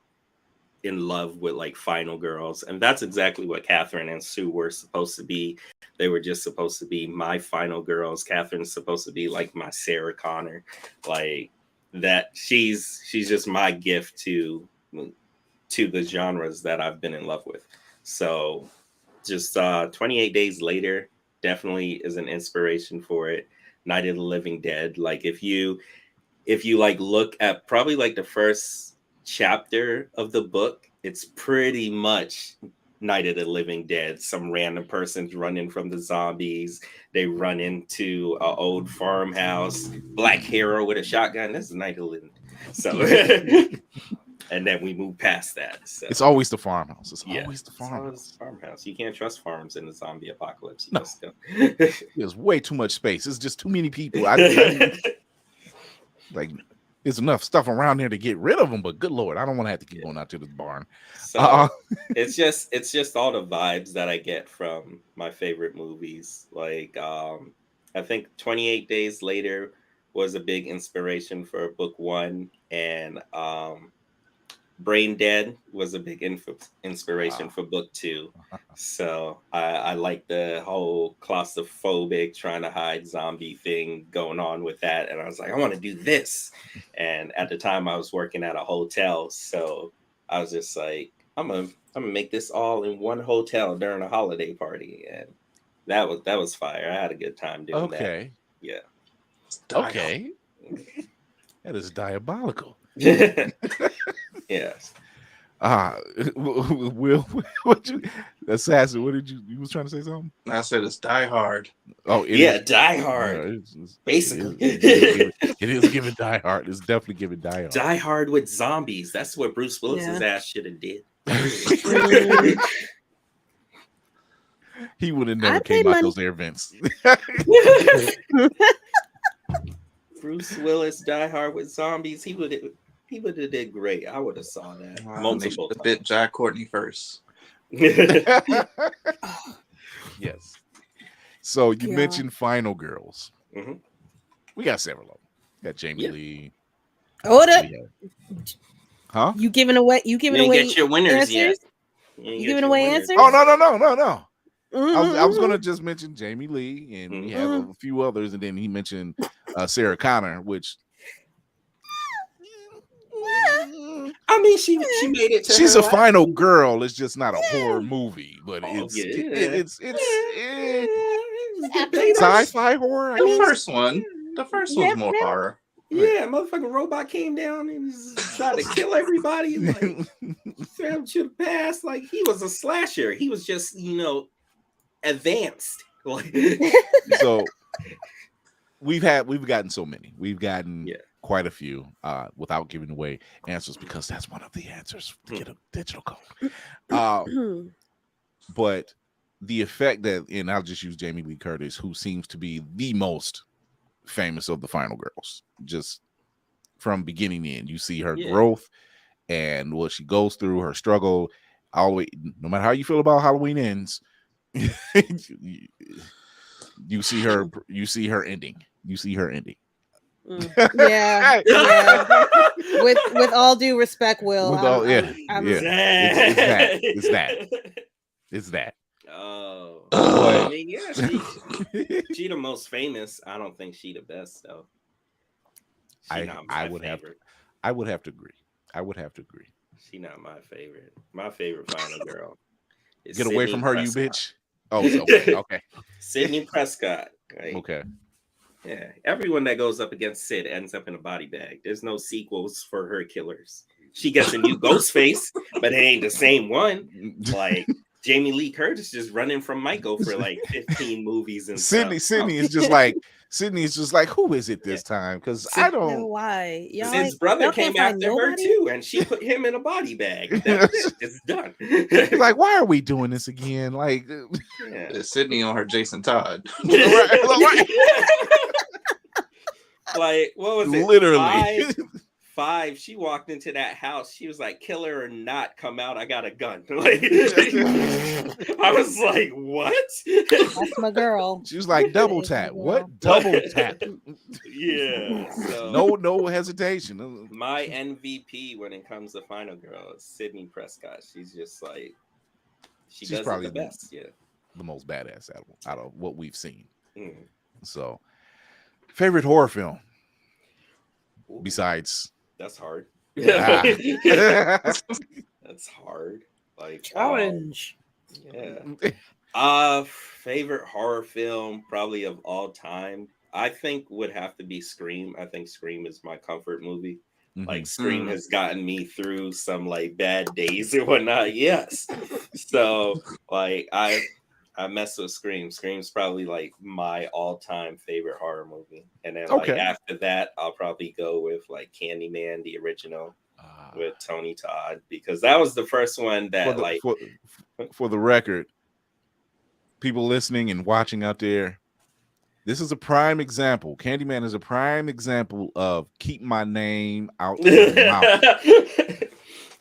in love with like Final Girls. And that's exactly what Catherine and Sue were supposed to be. They were just supposed to be my Final Girls. Catherine's supposed to be like my Sarah Connor. Like that she's just my gift to the genres that I've been in love with. So just 28 Days Later definitely is an inspiration for it. Night of the Living Dead. Like if you like look at probably like the first chapter of the book, it's pretty much Night of the Living Dead. Some random person's running from the zombies. They run into an old farmhouse. Black hero with a shotgun. This is Night of the Living Dead. So and then we move past that. So. It's always the farmhouse. It's always the farmhouse. You can't trust farms in the zombie apocalypse. There's way too much space. It's just too many people. Like, there's enough stuff around there to get rid of them, but good Lord, I don't want to have to keep going out to this barn. So it's just all the vibes that I get from my favorite movies. Like, I think 28 Days Later was a big inspiration for book 1, and Brain Dead was a big inspiration for book 2. So I like the whole claustrophobic trying to hide zombie thing going on with that. And I was like, I want to do this. And at the time I was working at a hotel. So I was just like, I'm gonna make this all in one hotel during a holiday party. And that was fire. I had a good time doing that. Okay. Yeah. Okay. That is diabolical. Yes. Will, what you assassin? What did you was trying to say something? I said it's Die Hard. Oh, Die Hard. Basically, it is giving Die Hard. It's definitely giving Die Hard. Die Hard with zombies. That's what Bruce Willis's ass should have did. He would have never came out those air vents. Bruce Willis, Die Hard with zombies. He would have did great. I would have saw that multiple times. Bit Jai Courtney first. Yes. So you mentioned Final Girls. Mm-hmm. We got several of them. Got Jamie Lee. Hold up. Huh? You giving away? You get your winners answers? yet? You giving away answers? Oh no. I was gonna just mention Jamie Lee, and we have a few others, and then he mentioned Sarah Connor, which I mean, she made it to She's her a last final movie. girl. It's just not a horror movie, but Oh, it's yeah. sci-fi horror. I The guess. first one. The first one's more horror. Yeah, motherfucking robot came down and just tried to kill everybody. Like, Sam should have passed. Like, he was a slasher. He was just, advanced. Like, So we've gotten so many. We've gotten quite a few without giving away answers, because that's one of the answers to get a digital code. But the effect that, and I'll just use Jamie Lee Curtis, who seems to be the most famous of the final girls, just from beginning to end. You see her growth and what she goes through, her struggle, all the way, no matter how you feel about Halloween Ends. You see her ending. Yeah. With all due respect, Will. It's that. Oh, But, I mean, yeah, she the most famous. I don't think she the best though. I would have to agree. She not my favorite. My favorite final girl. Is Get away Sydney from her, Prescott. you bitch. Oh, so, okay. Sydney Prescott. Right? Okay. Yeah, everyone that goes up against Sid ends up in a body bag. There's no sequels for her killers. She gets a new ghost face, but it ain't the same one. Like Jamie Lee Curtis just running from Michael for like 15 movies and Sydney is just like, who is it this time? Because I don't know why. Sid's brother came after her too, and she put him in a body bag. That's it. It's done. Like, why are we doing this again? Like, Sydney on her Jason Todd. Like, what was it? Literally. Five. She walked into that house. She was like, "Kill her or not, come out. I got a gun." Like, I was like, "What?" That's my girl. She was like, double tap. What? Double tap. Yeah. So No hesitation. my MVP when it comes to final girl is Sydney Prescott. She's just like, she's does probably the best. Yeah. The most badass out of what we've seen. Mm. So, favorite horror film besides. That's hard. Ah. That's hard. Like Challenge. Favorite horror film probably of all time, I think would have to be Scream. I think Scream is my comfort movie. Mm-hmm. Like Scream has gotten me through some like bad days or whatnot. Yes. So like I mess with Scream. Scream's probably like my all-time favorite horror movie. And then like after that, I'll probably go with like Candyman, the original, with Tony Todd, because that was the first one that for the record, people listening and watching out there, this is a prime example. Candyman is a prime example of keep my name out of your mouth.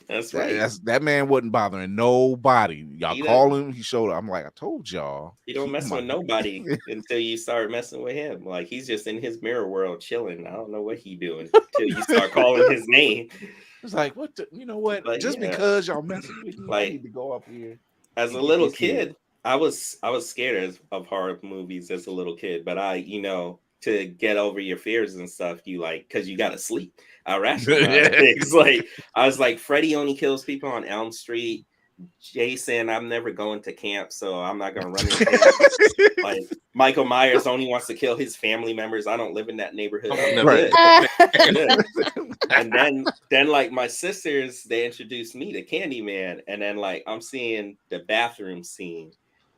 That's right. That man wasn't bothering nobody. Y'all call him, he showed up. I'm like, I told y'all. You don't mess with nobody until you start messing with him. Like he's just in his mirror world chilling. I don't know what he doing until you start calling his name. It's like, what? You know what? But just because y'all messing with me, I need to go up here. As a little kid, I was scared of horror movies as a little kid, but to get over your fears and stuff, you like, because you gotta sleep. I rationalize things. Like I was like, Freddy only kills people on Elm Street. Jason, I'm never going to camp, so I'm not gonna run into camp. Like Michael Myers only wants to kill his family members. I don't live in that neighborhood. And then like my sisters, they introduced me to Candyman, and then like I'm seeing the bathroom scene.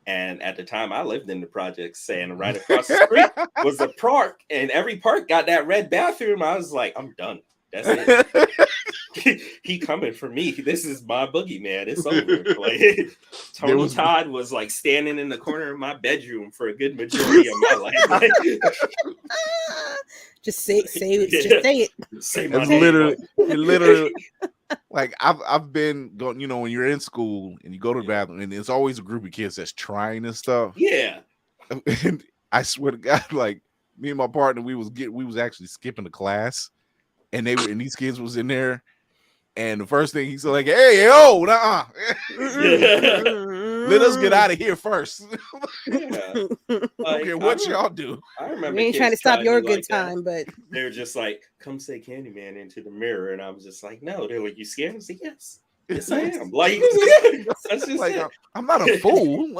And at the time, I lived in the projects, and right across the street was a park, and every park got that red bathroom. I was like, I'm done. That's it. He coming for me. This is my boogeyman. It's over. Like Tony Todd was like standing in the corner of my bedroom for a good majority of my life. Like, just say it. Just say it. Say my name. Literally. Like I've been going, when you're in school and you go to the bathroom, and it's always a group of kids that's trying this stuff. Yeah. And I swear to God, like me and my partner, we was actually skipping the class, and these kids was in there, and the first thing he's like, "Hey, yo, Let us get out of here first. Yeah. Okay, what y'all do? I remember We ain't kids trying to stop telling your me good like that. time, but They're just like, come say Candyman into the mirror. And I was just like, no. They're like, you scared? I said, yes. Yes, I am. Like, that's just Like, it. I'm not a fool.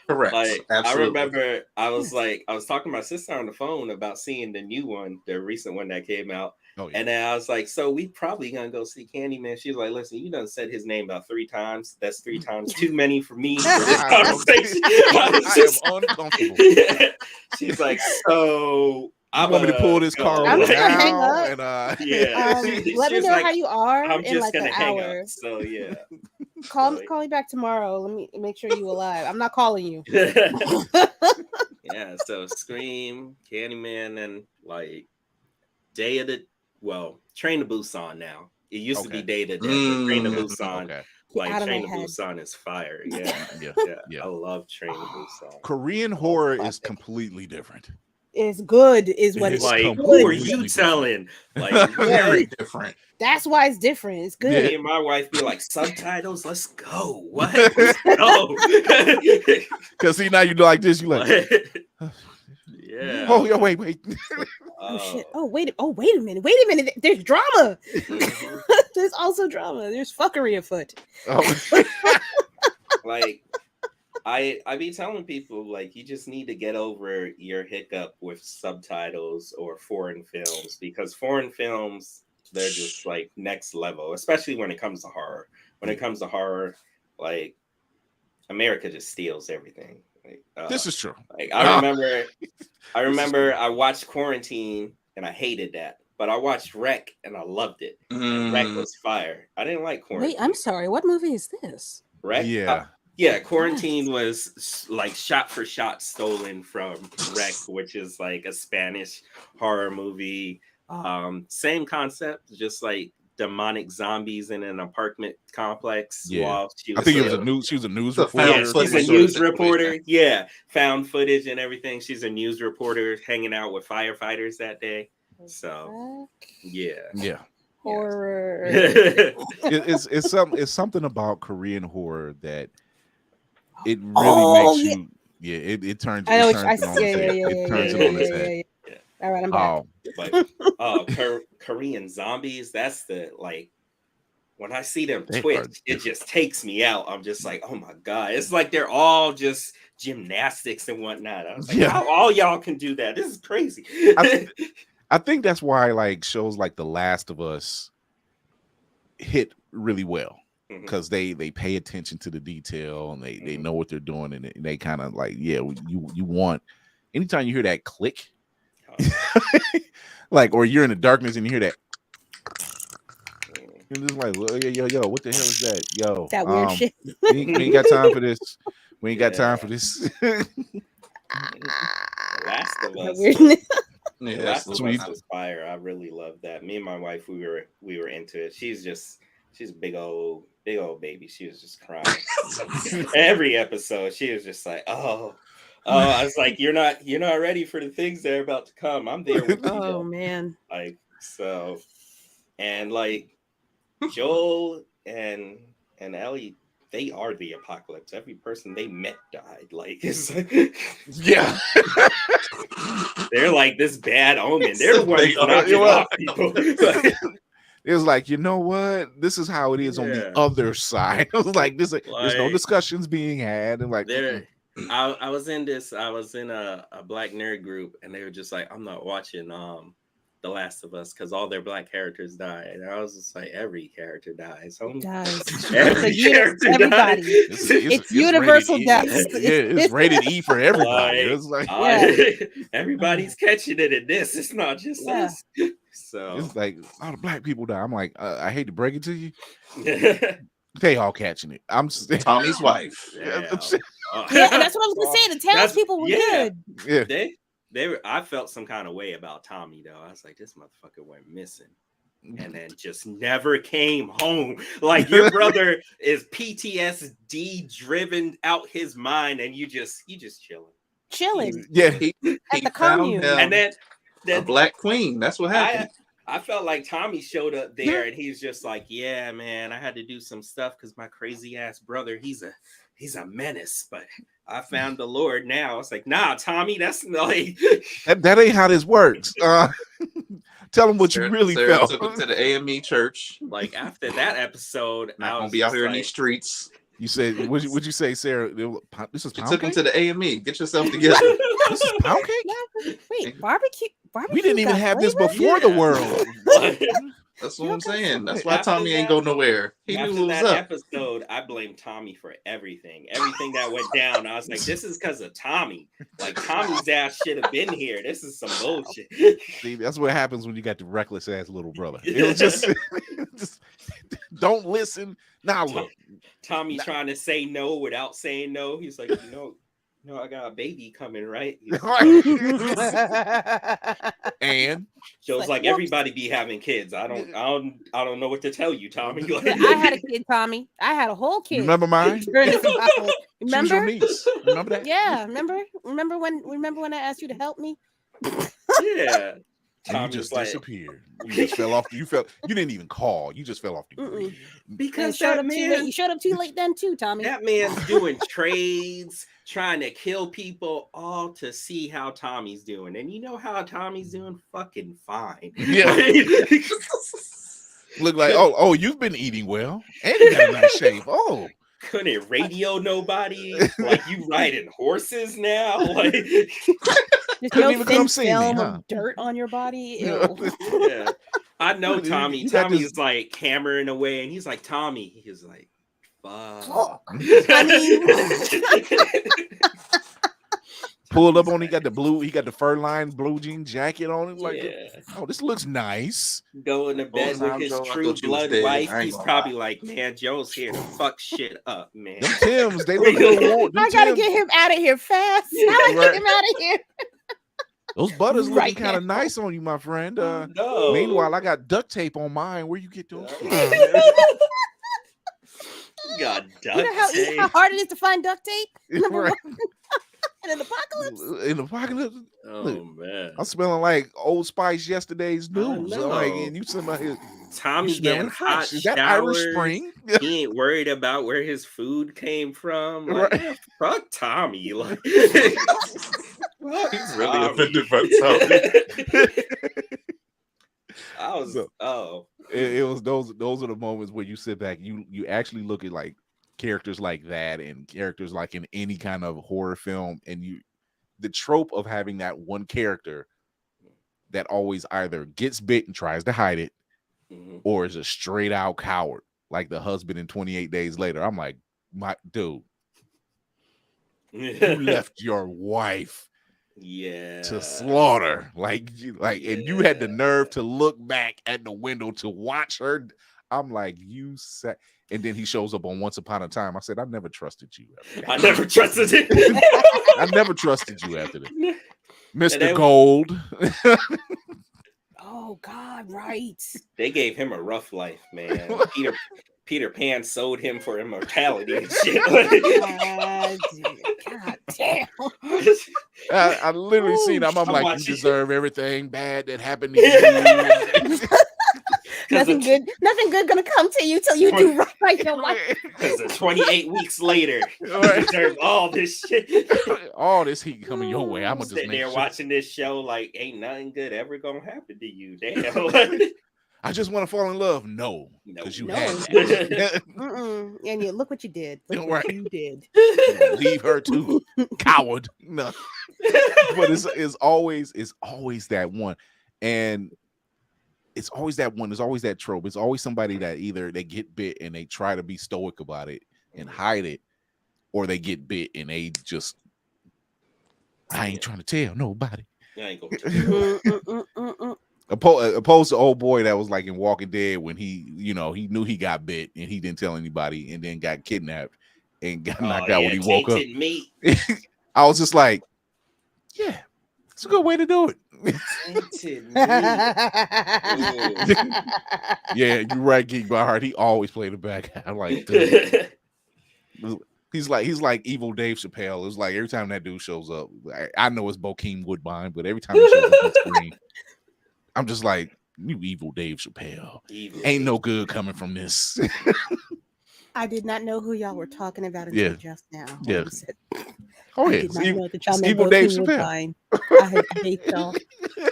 Correct. Like, I Absolutely. remember I was talking to my sister on the phone about seeing the new one, the recent one that came out. Oh, yeah. And then I was like, so we probably gonna go see Candyman. She was like, listen, you done said his name about 3 times. That's 3 times too many for me for this conversation. I am uncomfortable. Yeah. She's like, so I want me to pull this call I'm just gonna hang now up. and yeah. let me She's know like, how you are I'm in just like gonna an hang hour. up. So yeah. Call me back tomorrow. Let me make sure you alive. I'm not calling you. Yeah, so Scream, Candyman, and like Train to Busan now. It used to be Day of the Dead, but Train to Busan. Okay. Like Out of Train my to head. Busan is fire. Yeah. Yeah. I love Train to Busan. Korean horror is classic. completely different. It's good, is what it's Like, good. who are you telling? Like, Very different. That's why it's different. It's good. me and my wife be like, subtitles, let's go. What? Let's go. Because see, now you do like this, you like, yeah. oh, yo, wait. Oh shit. Oh wait a minute. There's drama. There's also drama. There's fuckery afoot. Oh. Like, I be telling people, like, you just need to get over your hiccup with subtitles or foreign films, because foreign films, they're just like next level, especially when it comes to horror. When it comes to horror, like, America just steals everything. Like, This is true. Like, I remember I watched Quarantine and I hated that, but I watched Wreck and I loved it. And Wreck was fire. I didn't like Quarantine. Wait, I'm sorry. What movie is this? Wreck? Yeah. Yeah, Quarantine was like shot for shot stolen from Wreck, which is like a Spanish horror movie. Same concept, just like demonic zombies in an apartment complex. Yeah. While she I was think she was a news reporter. Yeah, she's a news reporter. Yeah, found footage and everything. She's a news reporter hanging out with firefighters that day. So, yeah. Horror. It's something about Korean horror that it really makes you. Yeah, it turns. It turns it on its head. All right, I'm back. But Korean zombies. That's the like. When I see them twitch, it just takes me out. I'm just like, oh my god! It's like they're all just gymnastics and whatnot. I was like, how all y'all can do that? This is crazy. I think that's why like shows like The Last of Us hit really well. Because they pay attention to the detail and they know what they're doing, and they kind of like, you want anytime you hear that click, like, or you're in the darkness and you hear that, you're just like, yo, what the hell is that? Yo, that weird shit. we ain't got time for this. We ain't got time for this. Last of Us. Yeah, Last of Us was fire. I really love that. Me and my wife, we were into it. She's a big old baby. She was just crying. Every episode, she was just like, oh, I was like, you're not ready for the things that are about to come. I'm there with you. Oh man. Like, so, and like Joel and Ellie, they are the apocalypse. Every person they met died. Like, it's like, yeah. They're like this bad omen. They're the ones knocking off people. It was like, you know what? This is how it is on the other side. I was like, there's no discussions being had. And like, I was in a black nerd group, and they were just like, I'm not watching The Last of Us because all their black characters die. And I was just like, every character dies. Everybody. It's universal death. It's rated E for everybody. It's like, everybody's catching it in this. It's not just us. So it's like all the black people die. I'm like, I hate to break it to you. They all catching it. I'm Tommy's wife. That's what I was gonna say. The townspeople were good. Yeah. They were. I felt some kind of way about Tommy though. I was like, this motherfucker went missing, and then just never came home. Like, your brother is PTSD driven out his mind, and you just chilling. Yeah, at the commune, and then a black queen. That's what happened. I felt like Tommy showed up there, and he's just like, yeah, man, I had to do some stuff because my crazy ass brother, he's he's a menace, but I found the Lord now. It's like, nah, Tommy, that's like that ain't how this works. Tell him what you really Sarah felt. took him to the AME church. like after that episode, Not I gonna was be out just here in like, these streets. You said, would you say, Sarah? This is She pound took him cake? to the AME. Get yourself together. This is pound cake? Yeah, wait, barbecue. We didn't even got have this flavor? before the world. That's what I'm got saying. That's some- why After Tommy ain't that- go nowhere. He knew after what was that up. episode, I blame Tommy for everything. Everything that went down. I was like, this is because of Tommy. Like Tommy's ass should have been here. This is some bullshit. See, that's what happens when you got the reckless ass little brother. It was just don't listen. Now look. Tommy trying to say no without saying no. He's like, no, I got a baby coming, right? And Joe's like, everybody be having kids. I don't know what to tell you, Tommy. Like, I had a kid, Tommy. I had a whole kid. you remember mine? During this apocalypse. She was your Remember? niece. Remember that? Yeah, remember when I asked you to help me? yeah. And you Tommy's just like, disappeared. You just fell off. You didn't even call. You just fell off the grid. because showed that up too late. man, You showed up too late then too, Tommy. that man's doing trades, trying to kill people, all to see how Tommy's doing. And you know how Tommy's doing? Fucking fine. Yeah. Look like, oh, you've been eating well. And you got a nice shape. Oh. Couldn't radio nobody. Like, you riding horses now? Like, There's Couldn't no even thin come see me, film huh? of dirt on your body. Yeah. Ew. yeah. I know Tommy. You got Tommy's like hammering away, and he's like, Tommy. He's like, fuck. I mean, Pulled up on, he got the fur lined blue jean jacket on him. Like, Yeah. oh, this looks nice. Going to bed time, with his Joe, I true thought you was blood dead. wife. I ain't He's gonna probably like, man, Joe's here to fuck shit up, man. Them Tims, they look a little warm. Them I gotta Tims, get him out of here fast. I gotta Right. get him out of here. those butters looking Right kind of now. nice on you, my friend. No. Meanwhile, I got duct tape on mine. Where you get those? You got duct You know how tape. hard it is to find duct tape? Number Right. one. In an apocalypse. In the apocalypse, Oh man. I'm smelling like Old Spice yesterday's I news. know. Like, and you somebody Tommy getting hot fresh. Is that Irish showers. Spring? He ain't worried about where his food came from. Like, Right. man, fuck Tommy. Like, He's really offended by Tommy. I was So- It was those are the moments where you sit back, you actually look at like characters like that and characters like in any kind of horror film, and the trope of having that one character that always either gets bit and tries to hide it Mhm. or is a straight out coward, like the husband in 28 Days Later. I'm like, my dude, you left your wife yeah. to slaughter, and you had the nerve to look back at the window to watch her. I'm like, you said, and then he shows up on Once Upon a Time. I said, I never trusted you. I never trusted it. I never trusted you after that, Mr. then- Gold. Oh God, right. They gave him a rough life, man. Peter Pan sold him for immortality and shit. God damn. I literally seen him. I'm I'm like, watching- you deserve everything bad that happened to you. Nothing good gonna come to you till you do right by your life. Because 28 weeks later, you Right. deserve all this shit. All this heat coming your way. I'm gonna just Sitting make there sure. watching this show like ain't nothing good ever gonna happen to you. Damn. I just want to fall in love. No, No. because you No. had that. Mm-mm. And you look what you did. Look Right. what you did. Leave her too, coward. No, but it's always that one, and it's always that one. There's always that trope. It's always somebody that either they get bit and they try to be stoic about it and hide it, or they get bit and they just, I ain't trying to tell nobody. I ain't gonna Mm-mm-mm-mm-mm. Opposed to old boy that was like in Walking Dead when he knew he got bit and he didn't tell anybody and then got kidnapped and got knocked out when he woke up. tainted meat. I was just like, yeah, it's a good way to do it. Tainted meat. Yeah, you're right, Geek by Heart. He always played the back. I'm like, dude. He's like evil Dave Chappelle. It's like every time that dude shows up, I know it's Bokeem Woodbine, but every time he shows up on screen, I'm just like, you evil Dave Chappelle. Evil. Ain't no good coming from this. I did not know who y'all were talking about until Yeah. just now. Yeah. I yeah. did not know that y'all It's meant evil both Dave King Chappelle. Woodbine. I hate y'all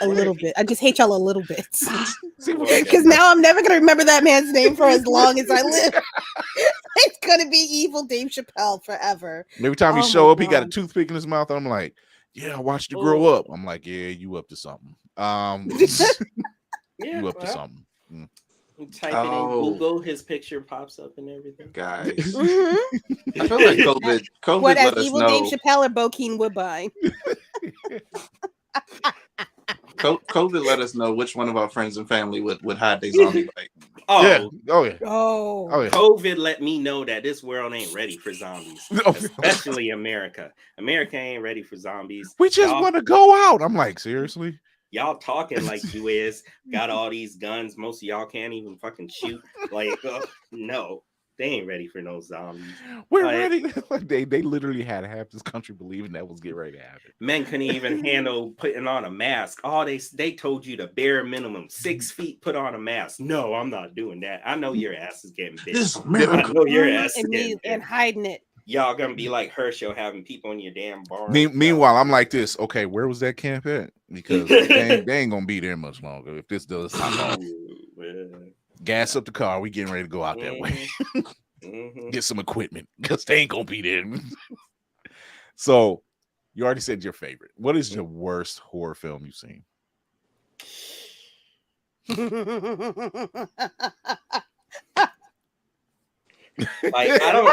a little bit. I just hate y'all a little bit. Because now I'm never going to remember that man's name for as long as I live. It's going to be evil Dave Chappelle forever. Every time he Oh show my up, he got a God. toothpick in his mouth. I'm like, yeah, I watched you grow up. I'm like, yeah, you up to something. Yeah, You up to well, something. type it in Google, his picture pops up and everything. Guys, Mhm. I feel like COVID What, as let us evil know. Dave Chappelle or Bokeem Woodbine? COVID let us know which one of our friends and family would hide their zombie bite. Oh, Yeah. Oh yeah. Oh. Yeah. COVID let me know that this world ain't ready for zombies, especially America. America ain't ready for zombies. We just want to go out. I'm like, seriously? Y'all talking like you is got all these guns. Most of y'all can't even fucking shoot. Like, no, they ain't ready for no zombies. We're ready. They literally had half this country believing that was getting ready to happen. Men couldn't even handle putting on a mask. They told you the bare minimum 6 feet. Put on a mask. No, I'm not doing that. I know your ass is getting bit. I know your ass is getting bit. And hiding it. Y'all gonna be like Herschel having people in your damn bar. Meanwhile, I'm like this. Okay, where was that camp at? Because they ain't gonna be there much longer if this does pop off. Gas up the car. We getting ready to go out that way. Get some equipment because they ain't gonna be there. So, you already said your favorite. What is your worst horror film you've seen? Like, I don't.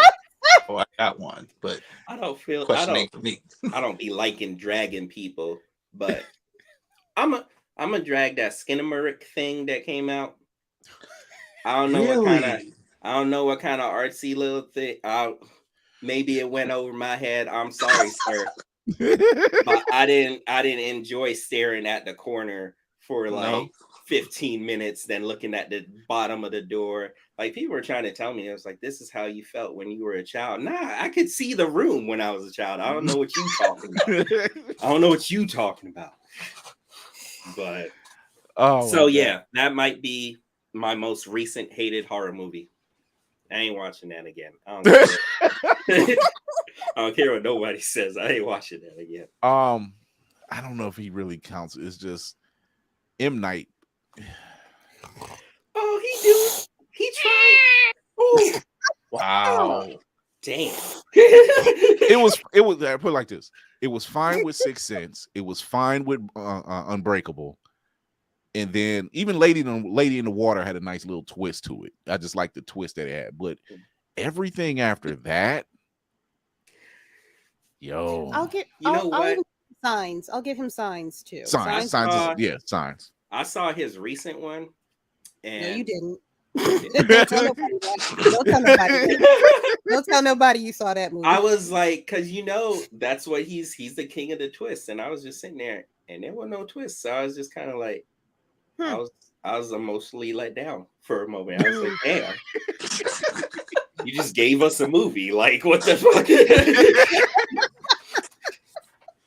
Oh, I got one, but I don't feel. Question ain't for me. I don't be liking dragging people, but I'm a drag that Skinnamarink thing that came out. I don't know what kind of artsy little thing. Maybe it went over my head. I'm sorry, sir. But I didn't enjoy staring at the corner for like 15 minutes, then looking at the bottom of the door. Like, people were trying to tell me, it was like, this is how you felt when you were a child. Nah, I could see the room when I was a child. I don't know what you talking about. But yeah, that might be my most recent hated horror movie. I ain't watching that again. I don't care. I don't care what nobody says. I ain't watching that again. I don't know if he really counts. It's just M. Night. Oh, he tried. Oh, wow. Damn. It was. I put it like this. It was fine with Sixth Sense. It was fine with Unbreakable. And then even Lady in the Water had a nice little twist to it. I just like the twist that it had. But everything after that, I'll give him signs. I'll give him signs too. Signs. I saw his recent one. And no, you didn't. Don't tell nobody that. Don't tell nobody you saw that movie. I was like, because that's what he's the king of the twists. And I was just sitting there and there were no twists. So I was just kind of like, I was emotionally let down for a moment. I was like, damn. You just gave us a movie. Like, what the fuck?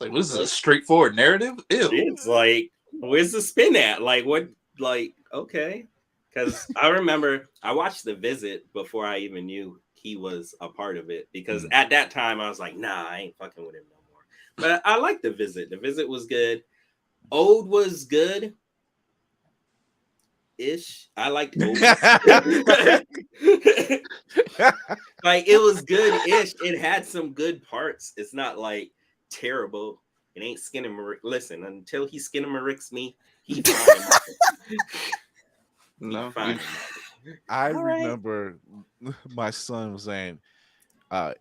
Like, this is a straightforward narrative? Ew. It's like, where's the spin at? Like, what? Like, okay. Because I remember I watched The Visit before I even knew he was a part of it. Because at that time, I was like, nah, I ain't fucking with him no more. But I liked The Visit. The Visit was good. Ode was good. Ish. I liked Ode. Like, it was good-ish. It had some good parts. It's not like terrible. It ain't Skinnamarink. Listen, until he Skinnamaricks me, he fine. No, I remember my son was saying,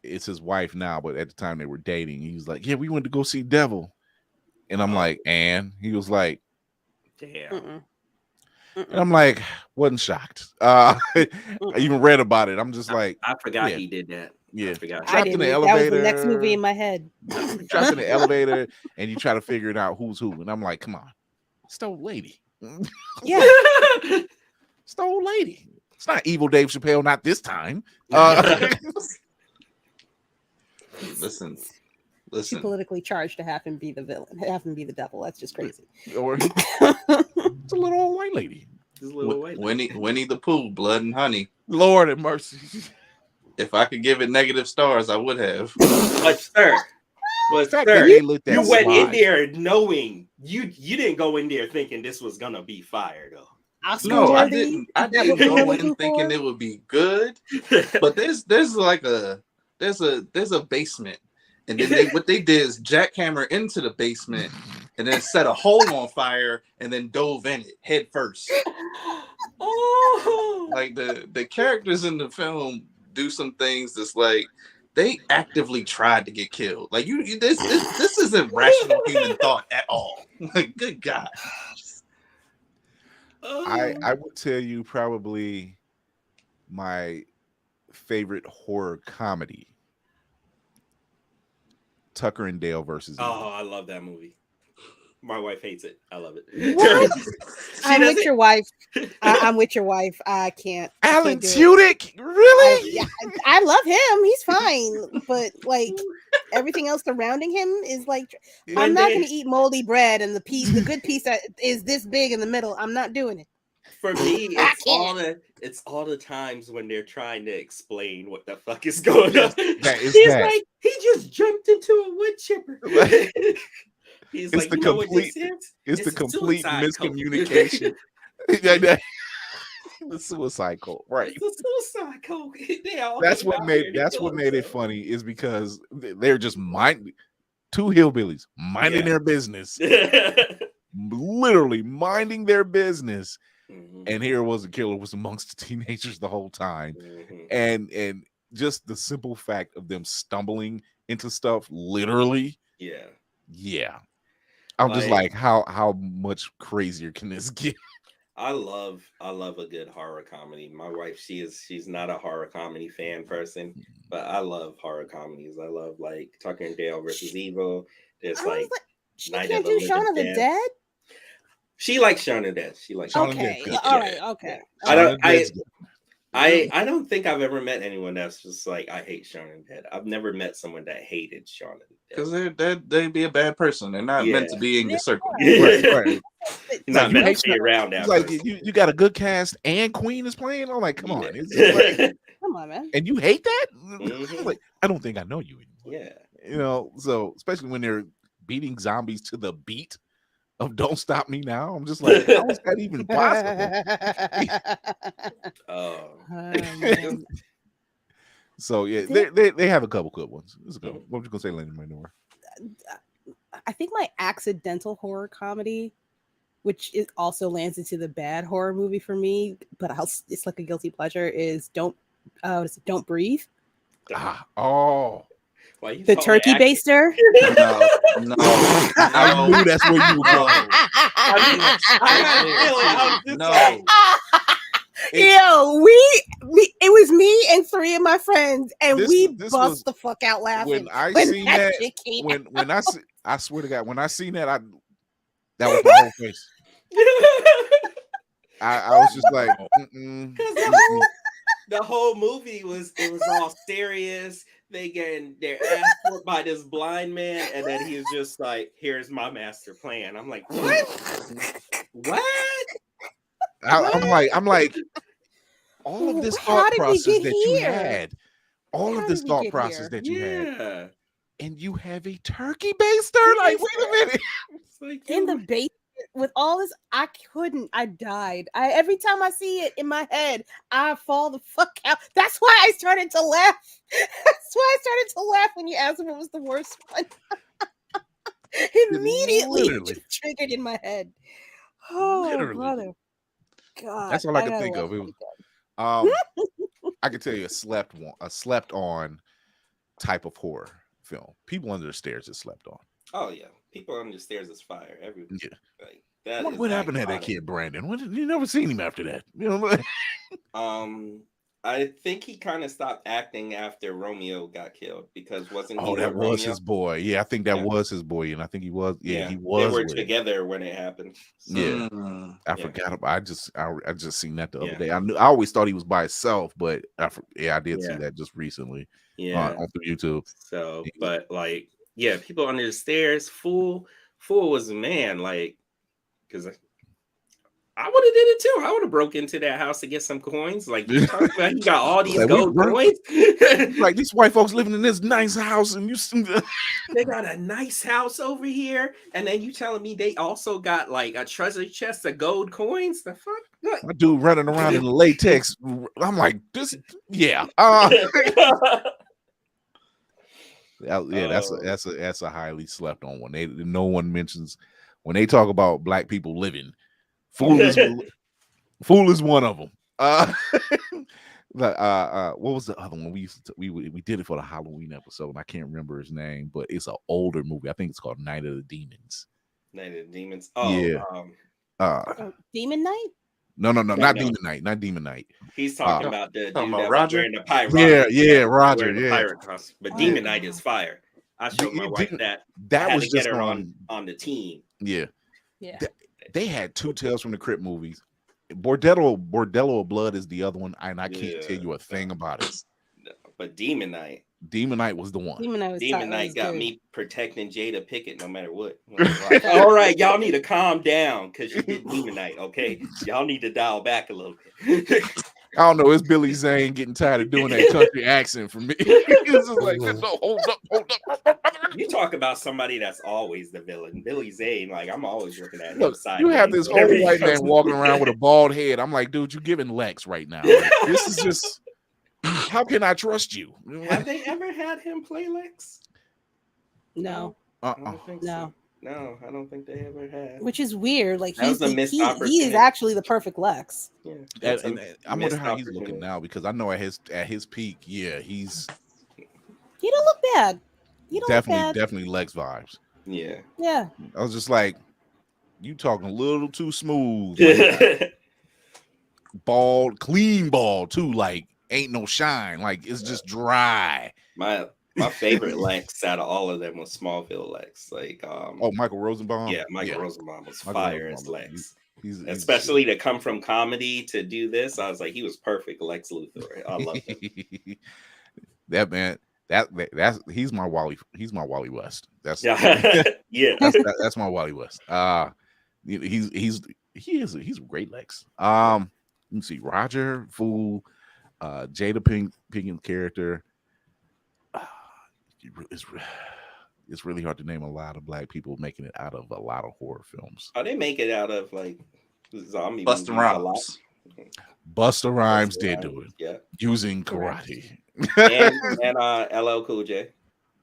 it's his wife now, but at the time they were dating. He was like, yeah, we went to go see Devil. And I'm like, and he was like, damn. And I'm like, wasn't shocked. I even read about it. I'm just like, I forgot he did that. Yeah, I forgot. Trapped in the elevator. That was the next movie in my head. Trapped in the elevator, and you try to figure it out who's who. And I'm like, come on, it's the old lady. Yeah, it's the old lady. It's not evil Dave Chappelle. Not this time. Listen. Too politically charged to have him be the villain, have him be the devil. That's just crazy. Or it's a little old white lady. Winnie the Pooh, Blood and Honey. Lord have mercy. If I could give it negative stars, I would have. But sir, you went in there knowing you didn't go in there thinking this was gonna be fire though. No, I didn't. I didn't go in thinking it would be good. But there's like a basement, and then what they did is jackhammer into the basement, and then set a hole on fire, and then dove in it head first. Oh, Like the characters in the film do some things that's like they actively tried to get killed. Like this isn't rational human thought at all. Like, good God. I would tell you probably my favorite horror comedy, Tucker and Dale versus Evil. Oh, I love that movie. My wife hates it. I love it. I'm with your wife. I'm with your wife. I can't. Alan Tudyk, really? I love him. He's fine, but like everything else surrounding him is like, I'm not going to eat moldy bread and the good piece that is this big in the middle. I'm not doing it. For me, it's all the times when they're trying to explain what the fuck is going on. Like, he just jumped into a wood chipper. He's it's like, the you know complete, what this is? It's the complete miscommunication. The suicide cult, right? It's the suicide cult. That's what made it funny, is because they're just two hillbillies minding their business, literally minding their business, and here was a killer was amongst the teenagers the whole time, and just the simple fact of them stumbling into stuff, literally, yeah. I'm just like, how much crazier can this get? I love a good horror comedy. My wife, she's not a horror comedy fan person, but I love horror comedies. I love like Tucker and Dale versus Evil. There's like she can't do Shaun of the Dead. She likes Shaun of the Dead. She likes Shaun of the Dead. All right, okay. I don't think I've ever met anyone that's just like, I hate Shaun of the Dead. I've never met someone that hated Shaun of the Dead. Because they'd be a bad person. They're not meant to be in your circle. Right. Not meant to be around that. Like you got a good cast and Queen is playing. I'm like, come on, like, come on, man. And you hate that? Like, I don't think I know you anymore. Yeah. So especially when they're beating zombies to the beat of "Don't Stop Me Now," I'm just like, how is that even possible? So yeah, they have a couple good ones. Let's go. What was you gonna say, Lenny Minor? I think my accidental horror comedy, which also lands into the bad horror movie for me, but it's like a guilty pleasure, is Don't Breathe. The turkey baster. No. I knew that's where you were going. No. It was me and three of my friends, and we bust the fuck out laughing. When I seen that, I swear to God, when I seen that, that was my whole face. I was just like, the whole movie was all serious. They getting their ass whooped by this blind man, and then he's just like, "Here's my master plan." I'm like, what? I'm like, all of this thought process that you had, had, and you have a turkey baster. Like, wait a minute, like, in the basement with all this, I died. Every time I see it in my head, I fall the fuck out. That's why I started to laugh. When you asked if it was the worst one. Immediately triggered in my head. Oh, brother. God, that's all I can think of. It was, I can tell you a slept on type of horror film. People Under the Stairs is slept on. Oh yeah, People Under the Stairs is fire. Like, that what happened to that kid, Brandon? You never seen him after that? You know. I think he kind of stopped acting after Romeo got killed, because wasn't he? Oh, that was his boy. Yeah, I think that was his boy, and I think he was. Yeah, he was. They were together when it happened. So, yeah, I forgot about. I just seen that the other day. I always thought he was by himself, but I did see that just recently. Yeah, on YouTube. So, but like, People Under the Stairs. Fool was a man. Like, because I would have did it too. I would have broke into that house to get some coins. Like you talking about, you got all these Like, gold coins. Like these white folks living in this nice house, and you They got a nice house over here, and then you telling me they also got like a treasure chest of gold coins? The fuck? Look. my dude running around in latex. I'm like, this, yeah. That's a highly slept on one. No one mentions when they talk about black people living. Fool is one of them. What was the other one? We did it for the Halloween episode, and I can't remember his name, but it's an older movie. I think it's called Night of the Demons. Night of the Demons. Oh, yeah. Demon Night? No, not Demon Night. Not Demon Night. He's talking about the dude that was Roger? wearing the pirate. Roger. The pirate costume. But Demon Night is fire. I showed my wife that. That was to just get her on the team. Yeah. They had 2 Tales from the Crypt movies. Bordello of Blood is the other one, and I can't tell you a thing about it. But Demon Night was the one. Demon Night got me protecting Jada Pickett no matter what. Like, all right, y'all need to calm down because you did Demon Night. Okay, y'all need to dial back a little bit. I don't know. It's Billy Zane getting tired of doing that country accent for me. It's just like, no, hold up. You talk about somebody that's always the villain, Billy Zane. Like I'm always looking at him. Look, you have this old white man walking around with a bald head. I'm like, dude, you're giving Lex right now. Like, this is just. How can I trust you? Have they ever had him play Lex? No. I don't think No. so. No, I don't think they ever had. Which is weird. Like That was a missed he opportunity. is actually the perfect Lex. Yeah, And I wonder how he's opportunity. looking now, because I know at his peak, yeah, he's He don't look bad. He don't look bad. definitely Lex vibes. Yeah. Yeah. I was just like, you talking a little too smooth. Like, bald, clean bald too. Like ain't no shine. Like it's just dry. My favorite Lex out of all of them was Smallville Lex. Like Michael Rosenbaum. Yeah, Michael Rosenbaum was Michael fire Rosenbaum, as Lex. He's Especially to come from comedy to do this, I was like, he was perfect, Lex Luthor. I love him. That man. That's he's my Wally West. That's yeah. That's my Wally West. He's a great Lex. Let me see, Roger, Fool, Jada Pinkett character. It's really hard to name a lot of black people making it out of a lot of horror films. Oh, they make it out of like zombie Busta Rhymes. Busta Rhymes did do it. Yeah. Using karate. and LL Cool J.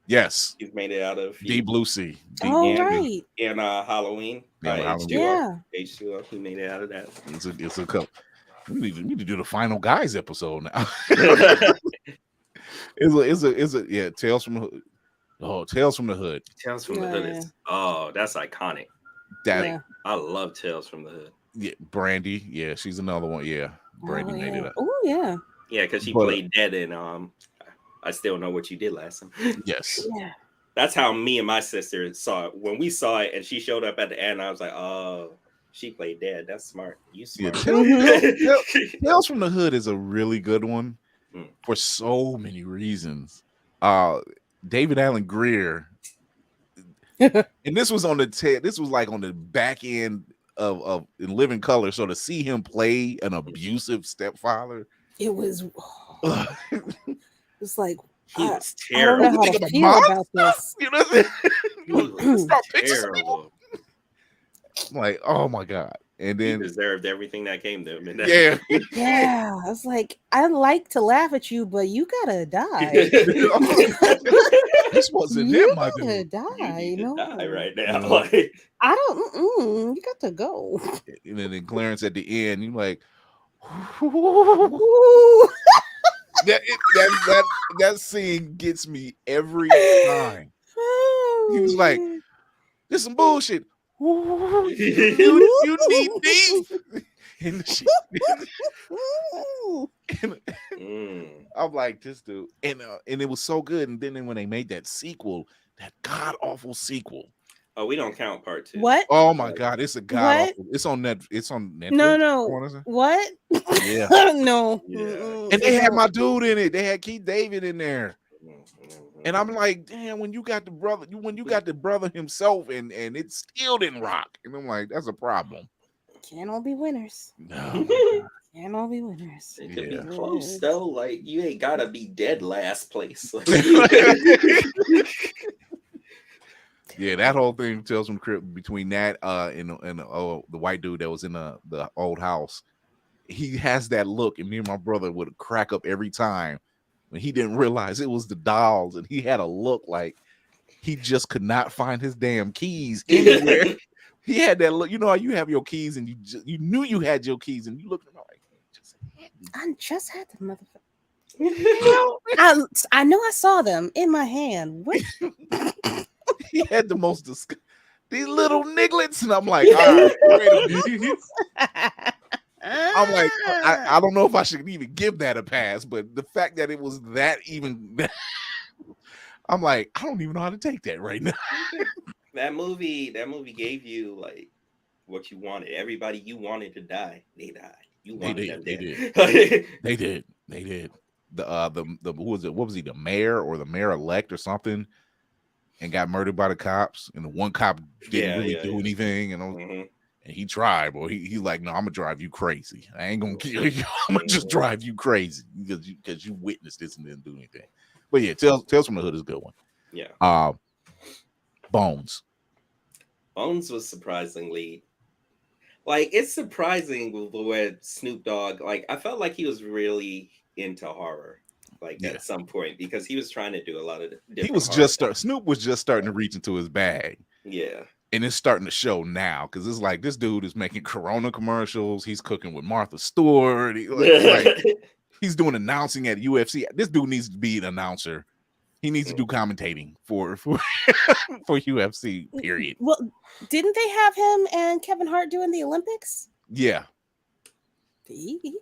Yes. He's made it out of Deep Blue Sea. Right. And Halloween. Yeah. H2O. He made it out of that. It's a couple. We need to do the Final Guys episode now. It's Tales from the Hood. Oh, Tales from the Hood. Tales from the Hood is that's iconic. I love Tales from the Hood. Yeah, Brandy. Yeah, she's another one. Yeah, Brandy made it up. Oh yeah. Yeah, because she played dead in I Still Know What You Did Last Time. Yes. Yeah. That's how me and my sister saw it. When we saw it and she showed up at the end, I was like, oh, she played dead. That's smart. You smart. Yeah, Tales from the Hood is a really good one for so many reasons. David Allen Greer, and this was on this was like on the back end of In Living Color. So to see him play an abusive stepfather, it was it's like he was terrible. I don't know how to feel about this. You know what I'm saying? Terrible. I'm like, oh my god. And then he deserved everything that came to him. Yeah. Yeah. I was like, I like to laugh at you, but you gotta die. This wasn't him, my dude. Die. No. Die right now. No. Like, I don't you got to go. And then Clarence at the end, you're like, that scene gets me every time. He was like, "This some bullshit. You need beef." And I'm like, this dude, and it was so good. And then when they made that sequel, that god awful sequel. Oh, we don't count part 2. What? Oh my god, it's a god awful. It's on Netflix. No. What? Yeah. No. Yeah. And they had my dude in it. They had Keith David in there. And I'm like, damn, when you got the brother himself and it still didn't rock. And I'm like, that's a problem. Can't all be winners. No. Can't all be winners. It could Yeah. be close though. Like you ain't gotta be dead last place. Yeah, that whole thing tells from between that and the white dude that was in the old house. He has that look, and me and my brother would crack up every time when he didn't realize it was the dolls, and he had a look like he just could not find his damn keys anywhere. He had that look. You know how you have your keys, and you knew you had your keys, and you looked around like, I just had the motherfucker. I know I saw them in my hand. What? he had the most these little nigglets, and I'm like, all right, wait a minute. I'm like, I don't know if I should even give that a pass, but the fact that it was that even, I'm like, I don't even know how to take that right now. That movie gave you like what you wanted. Everybody you wanted to die, they died. You wanted them dead. They did. The who was it? What was he? The mayor or the mayor elect or something, and got murdered by the cops. And the one cop didn't really do anything, and and he tried. Well, he's like, no, I'm gonna drive you crazy. I ain't gonna kill you. I'm gonna just drive you crazy because you witnessed this and didn't do anything. But yeah, Tales from the Hood is a good one. Yeah. Bones. Bones was surprisingly, like, it's surprising with Snoop Dogg. Like, I felt like he was really into horror, like at some point, because he was trying to do a lot of different. Snoop was just starting to reach into his bag. Yeah. And it's starting to show now because it's like this dude is making Corona commercials. He's cooking with Martha Stewart. He's doing announcing at UFC. This dude needs to be an announcer. He needs to do commentating for UFC. Period. Well, didn't they have him and Kevin Hart doing the Olympics? Yeah.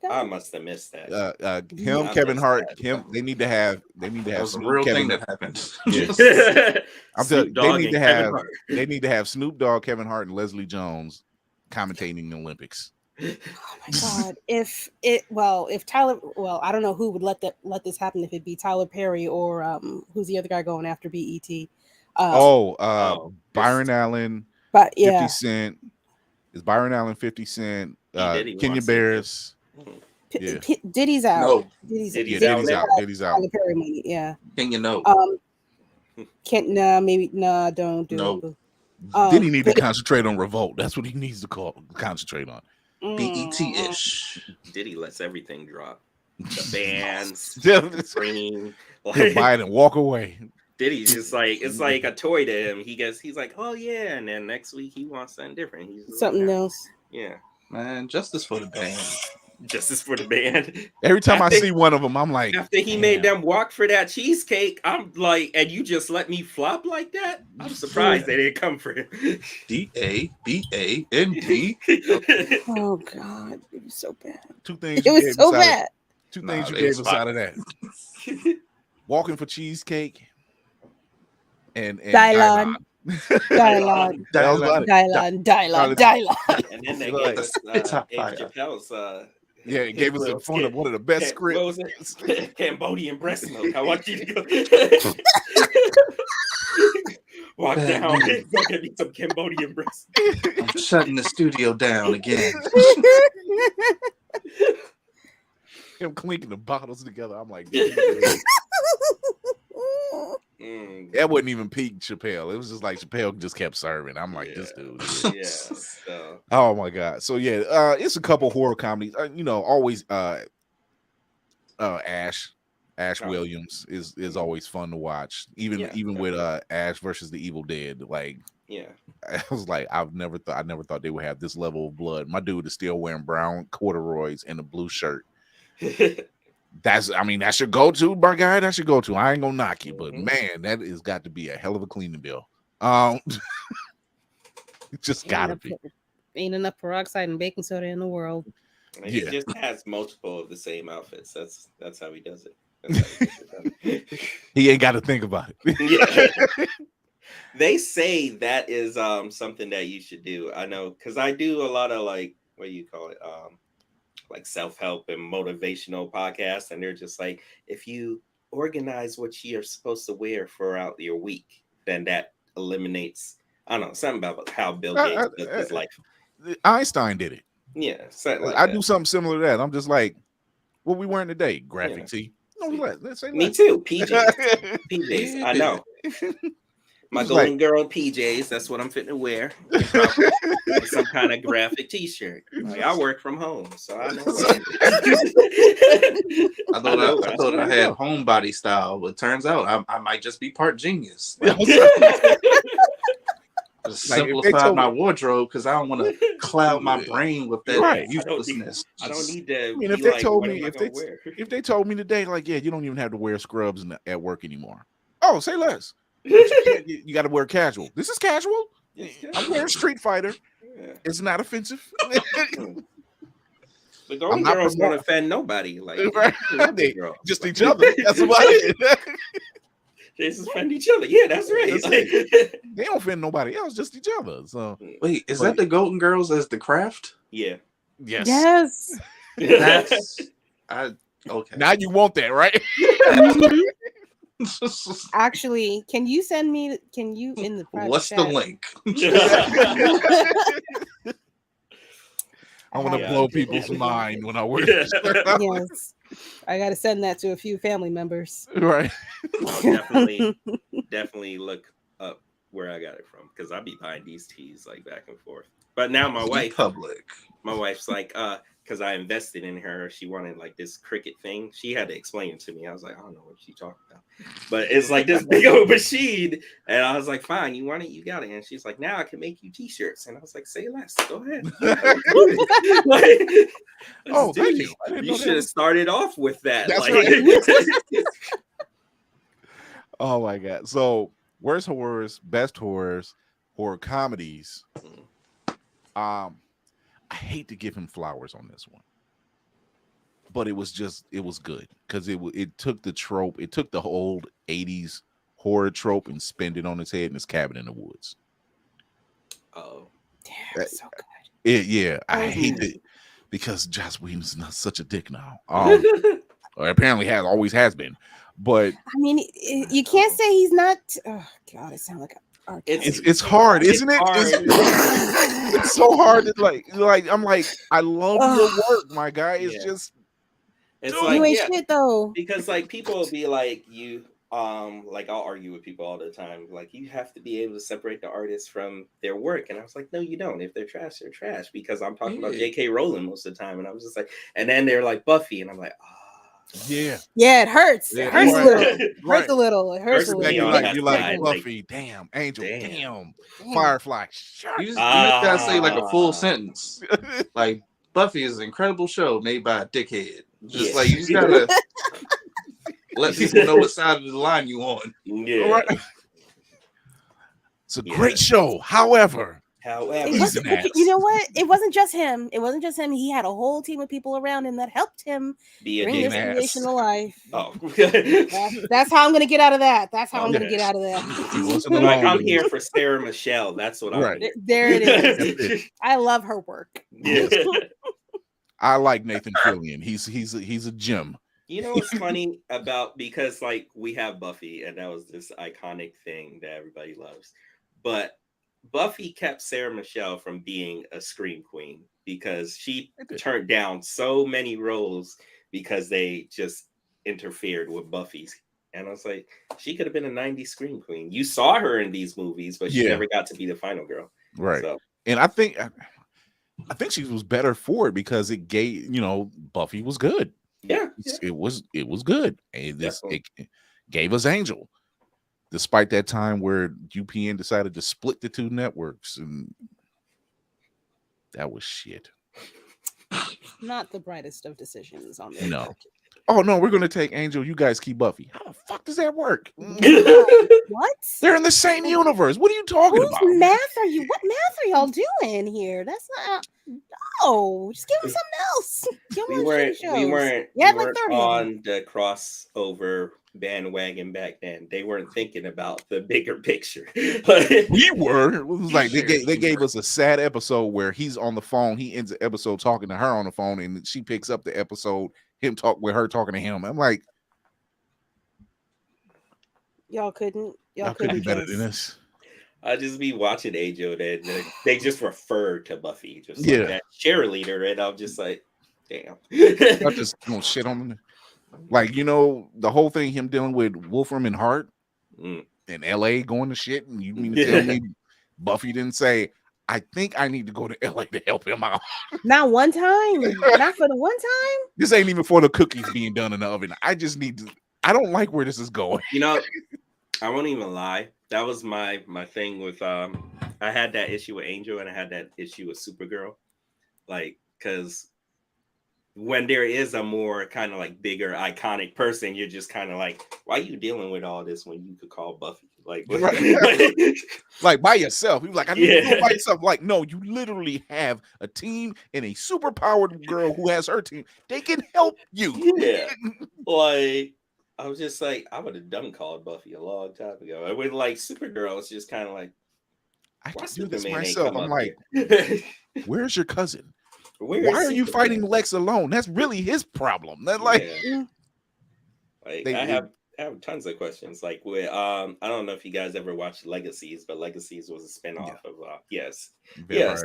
I must have missed that. Him, Kevin Hart, him. They need to have. That was a real thing that happened. Yes. I'm telling you, they need to have Snoop Dogg, Kevin Hart, and Leslie Jones commentating the Olympics. Oh my God! If Tyler, I don't know who would let this happen. If it'd be Tyler Perry or who's the other guy going after BET? Byron Allen. But 50 Cent. Is Byron Allen 50 Cent? Kenya Barris. Yeah. Diddy's out. No. Diddy's out. Diddy's out. Tyler Perry money. Yeah. Kenya no. Don't do no. it. Diddy need to concentrate on Revolt. That's what he needs to concentrate on. BET-ish. Diddy lets everything drop. The bands, bringing, buy it and walk away. Diddy's just like, it's like a toy to him. He's like, oh yeah, and then next week he wants something different. He's something else. Yeah, man, justice for the band. Justice for the band. Every time I see one of them, I'm like, after he made them walk for that cheesecake, I'm like, and you just let me flop like that? I'm surprised they didn't come for him. DABAND. Oh God, it was so bad. Two things. It was so bad. Two things you gave us out of that. Walking for cheesecake and Dylon. Dylon. And then they gave us Chappelle's yeah, it gave us one of the best scripts. Cambodian breast milk. I want you to go walk down and go get me some Cambodian breast milk. I'm shutting the studio down again. Him clinking the bottles together. I'm like, that wasn't even peak Chappelle. It was just like Chappelle just kept serving. I'm like, this dude. Oh my God. So yeah, it's a couple horror comedies. Always Ash Williams is always fun to watch. Even with Ash versus the Evil Dead. Like, yeah, I was like, I never thought they would have this level of blood. My dude is still wearing brown corduroys and a blue shirt. That's your go-to, my guy. That's your go-to. I ain't gonna knock you, but man, that has got to be a hell of a cleaning bill. It just gotta be. Ain't enough peroxide and baking soda in the world. He just has multiple of the same outfits. That's how he does it. He ain't got to think about it. They say that is something that you should do. I know, because I do a lot of like, what do you call it? Like self-help and motivational podcasts, and they're just like, if you organize what you're supposed to wear throughout your week, then that eliminates, I don't know, something about how Bill Gates does his life. Einstein did it. Yeah, something like I that. do something similar to that. I'm just like, what we wearing today? Graphic tee. No, let's say Me less. too. PJs. PJs. I know. My It's golden like- girl PJs. That's what I'm fitting to wear. With some kind of graphic T-shirt. Like, I work from home, so I know. I thought I had homebody style, but turns out I might just be part genius. Like, just Like, if they simplify told my me- wardrobe because I don't want to cloud my brain with that Right. uselessness. I don't need to. I mean, if be they like, told what me, am I gonna wear? if they told me today, like, yeah, you don't even have to wear scrubs at work anymore. Oh, say less. You got to wear casual. This is casual. I'm wearing Street Fighter. Yeah. It's not offensive. The Golden not Girls promoting- won't offend nobody. Like, Right. they, girls. Just each other. That's about it. They just offend each other. Yeah, that's right. That's Like, They don't offend nobody else, just each other. So Wait, is that the Golden Girls as the craft? yeah. yes. Yes. That's okay. Now you want that, right? Actually, can you in the private What's chat? the link? I want to Yeah. blow people's mind when I wear Yeah. this. Yes. I got to send that to a few family members. Right. Definitely look up where I got it from because I be buying these teas like back and forth. But now my wife's like, because I invested in her. She wanted like this cricket thing. She had to explain it to me. I was like, I don't know what she's talking about. But it's like this big old machine. And I was like, fine, you want it? You got it. And she's like, now I can make you t-shirts. And I was like, say less. Go ahead. Oh, thank dude, you. I didn't know You that should have was- started off with that. That's right. Oh my god. So worst horrors, best horrors, horror comedies. I hate to give him flowers on this one, but it was good because it took the trope, it took the old 80s horror trope and spun it on its head in his cabin in the woods. Oh, Damn, so good. I hate it because Joss Whedon's not such a dick now. Or apparently always has been. But I mean, you can't say he's not. Oh God, it sounds like it's hard, isn't it? It's so hard to like I'm like, I love your work, my guy. It's just it's you like ain't shit though. Because like people will be like you. Like I'll argue with people all the time. Like you have to be able to separate the artist from their work, and I was like, no, you don't. If they're trash, they're trash. Because I'm talking about J.K. Rowling most of the time, and I was just like, and then they're like Buffy, and I'm like, yeah, it hurts. Yeah, It hurts right. a little. It Right. hurts a little. It hurts a little. You're like Buffy, damn, Angel, damn. Firefly. You just gotta say like a full sentence. Like Buffy is an incredible show made by a dickhead. Just like you just gotta let people know what side of the line you on. Yeah. Right. It's a great show. However, it wasn't, you know what? It wasn't just him. It wasn't just him. He had a whole team of people around him that helped him bring this creation to life. Oh, that's how I'm gonna get out of that. That's how I'm gonna get out of that. Like I'm here for Sarah Michelle. That's what I'm. Here. There it is. I love her work. Yeah. I like Nathan Fillion. He's a gem. You know what's funny about, because like we have Buffy and that was this iconic thing that everybody loves, but Buffy kept Sarah Michelle from being a scream queen because she turned down so many roles because they just interfered with Buffy's. And I was like, she could have been a 90s scream queen. You saw her in these movies, but she never got to be the final girl. Right. So. And I think she was better for it because it gave, Buffy was good. Yeah. It was good. And it gave us Angel. Despite that time where UPN decided to split the two networks, and that was shit. Not the brightest of decisions on this. No. Oh no, we're gonna take Angel. You guys keep Buffy. How the fuck does that work? What? They're in the same universe. What are you talking about? What math are y'all doing here? That's not. No, just give them something else. We weren't on the crossover bandwagon back then. They weren't thinking about the bigger picture. We were. It was like they gave us a sad episode where he's on the phone. He ends the episode talking to her on the phone, and she picks up the episode, him talk with her talking to him. I'm like, y'all couldn't be better than this. I just be watching Angel, and they just refer to Buffy, just like Yeah. that cheerleader, and I'm just like, damn. I just don't shit on them. Like, the whole thing, him dealing with Wolfram and Hart Mm. in LA going to shit, and you mean to tell me Buffy didn't say, I think I need to go to LA to help him out? Not one time. Not for the one time. This ain't even for the cookies being done in the oven. I just need to. I don't like where this is going. I won't even lie. That was my thing with I had that issue with Angel and I had that issue with Supergirl. Like, because when there is a more kind of like bigger iconic person, you're just kind of like, why are you dealing with all this when you could call Buffy? Like, like by yourself. He was like, I need to do it by yourself. Like, no, you literally have a team and a super powered girl who has her team. They can help you. Yeah. Like, I was just like, I would have done called Buffy a long time ago. With like Supergirl, it's just kind of like, I can do Superman this ain't myself. come I'm up like, here? where's your cousin? Where Why is are you Superman? fighting Lex alone? That's really his problem. That like, like I have tons of questions. Like with I don't know if you guys ever watched Legacies, but Legacies was a spinoff of Vampire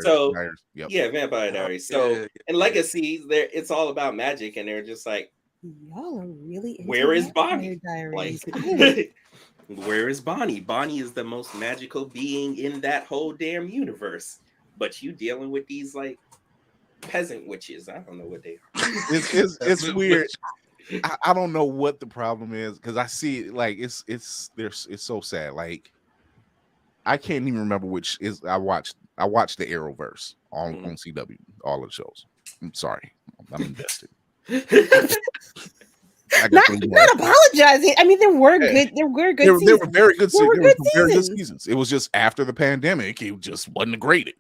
So Diaries. Yep. Vampire Diaries. So in Legacies, it's all about magic, and they're just like, y'all are really into where is Vampire Bonnie? Diaries. Like, where is Bonnie? Bonnie is the most magical being in that whole damn universe. But you dealing with these like peasant witches. I don't know what they are. It's weird. I don't know what the problem is because I see it like it's so sad. Like I can't even remember which is I watched the Arrowverse on CW, all of the shows. I'm sorry, I'm invested. Not apologizing. I mean, there were good. There were good. There were very good. There were very good seasons. seasons. It was just after the pandemic. It just wasn't great.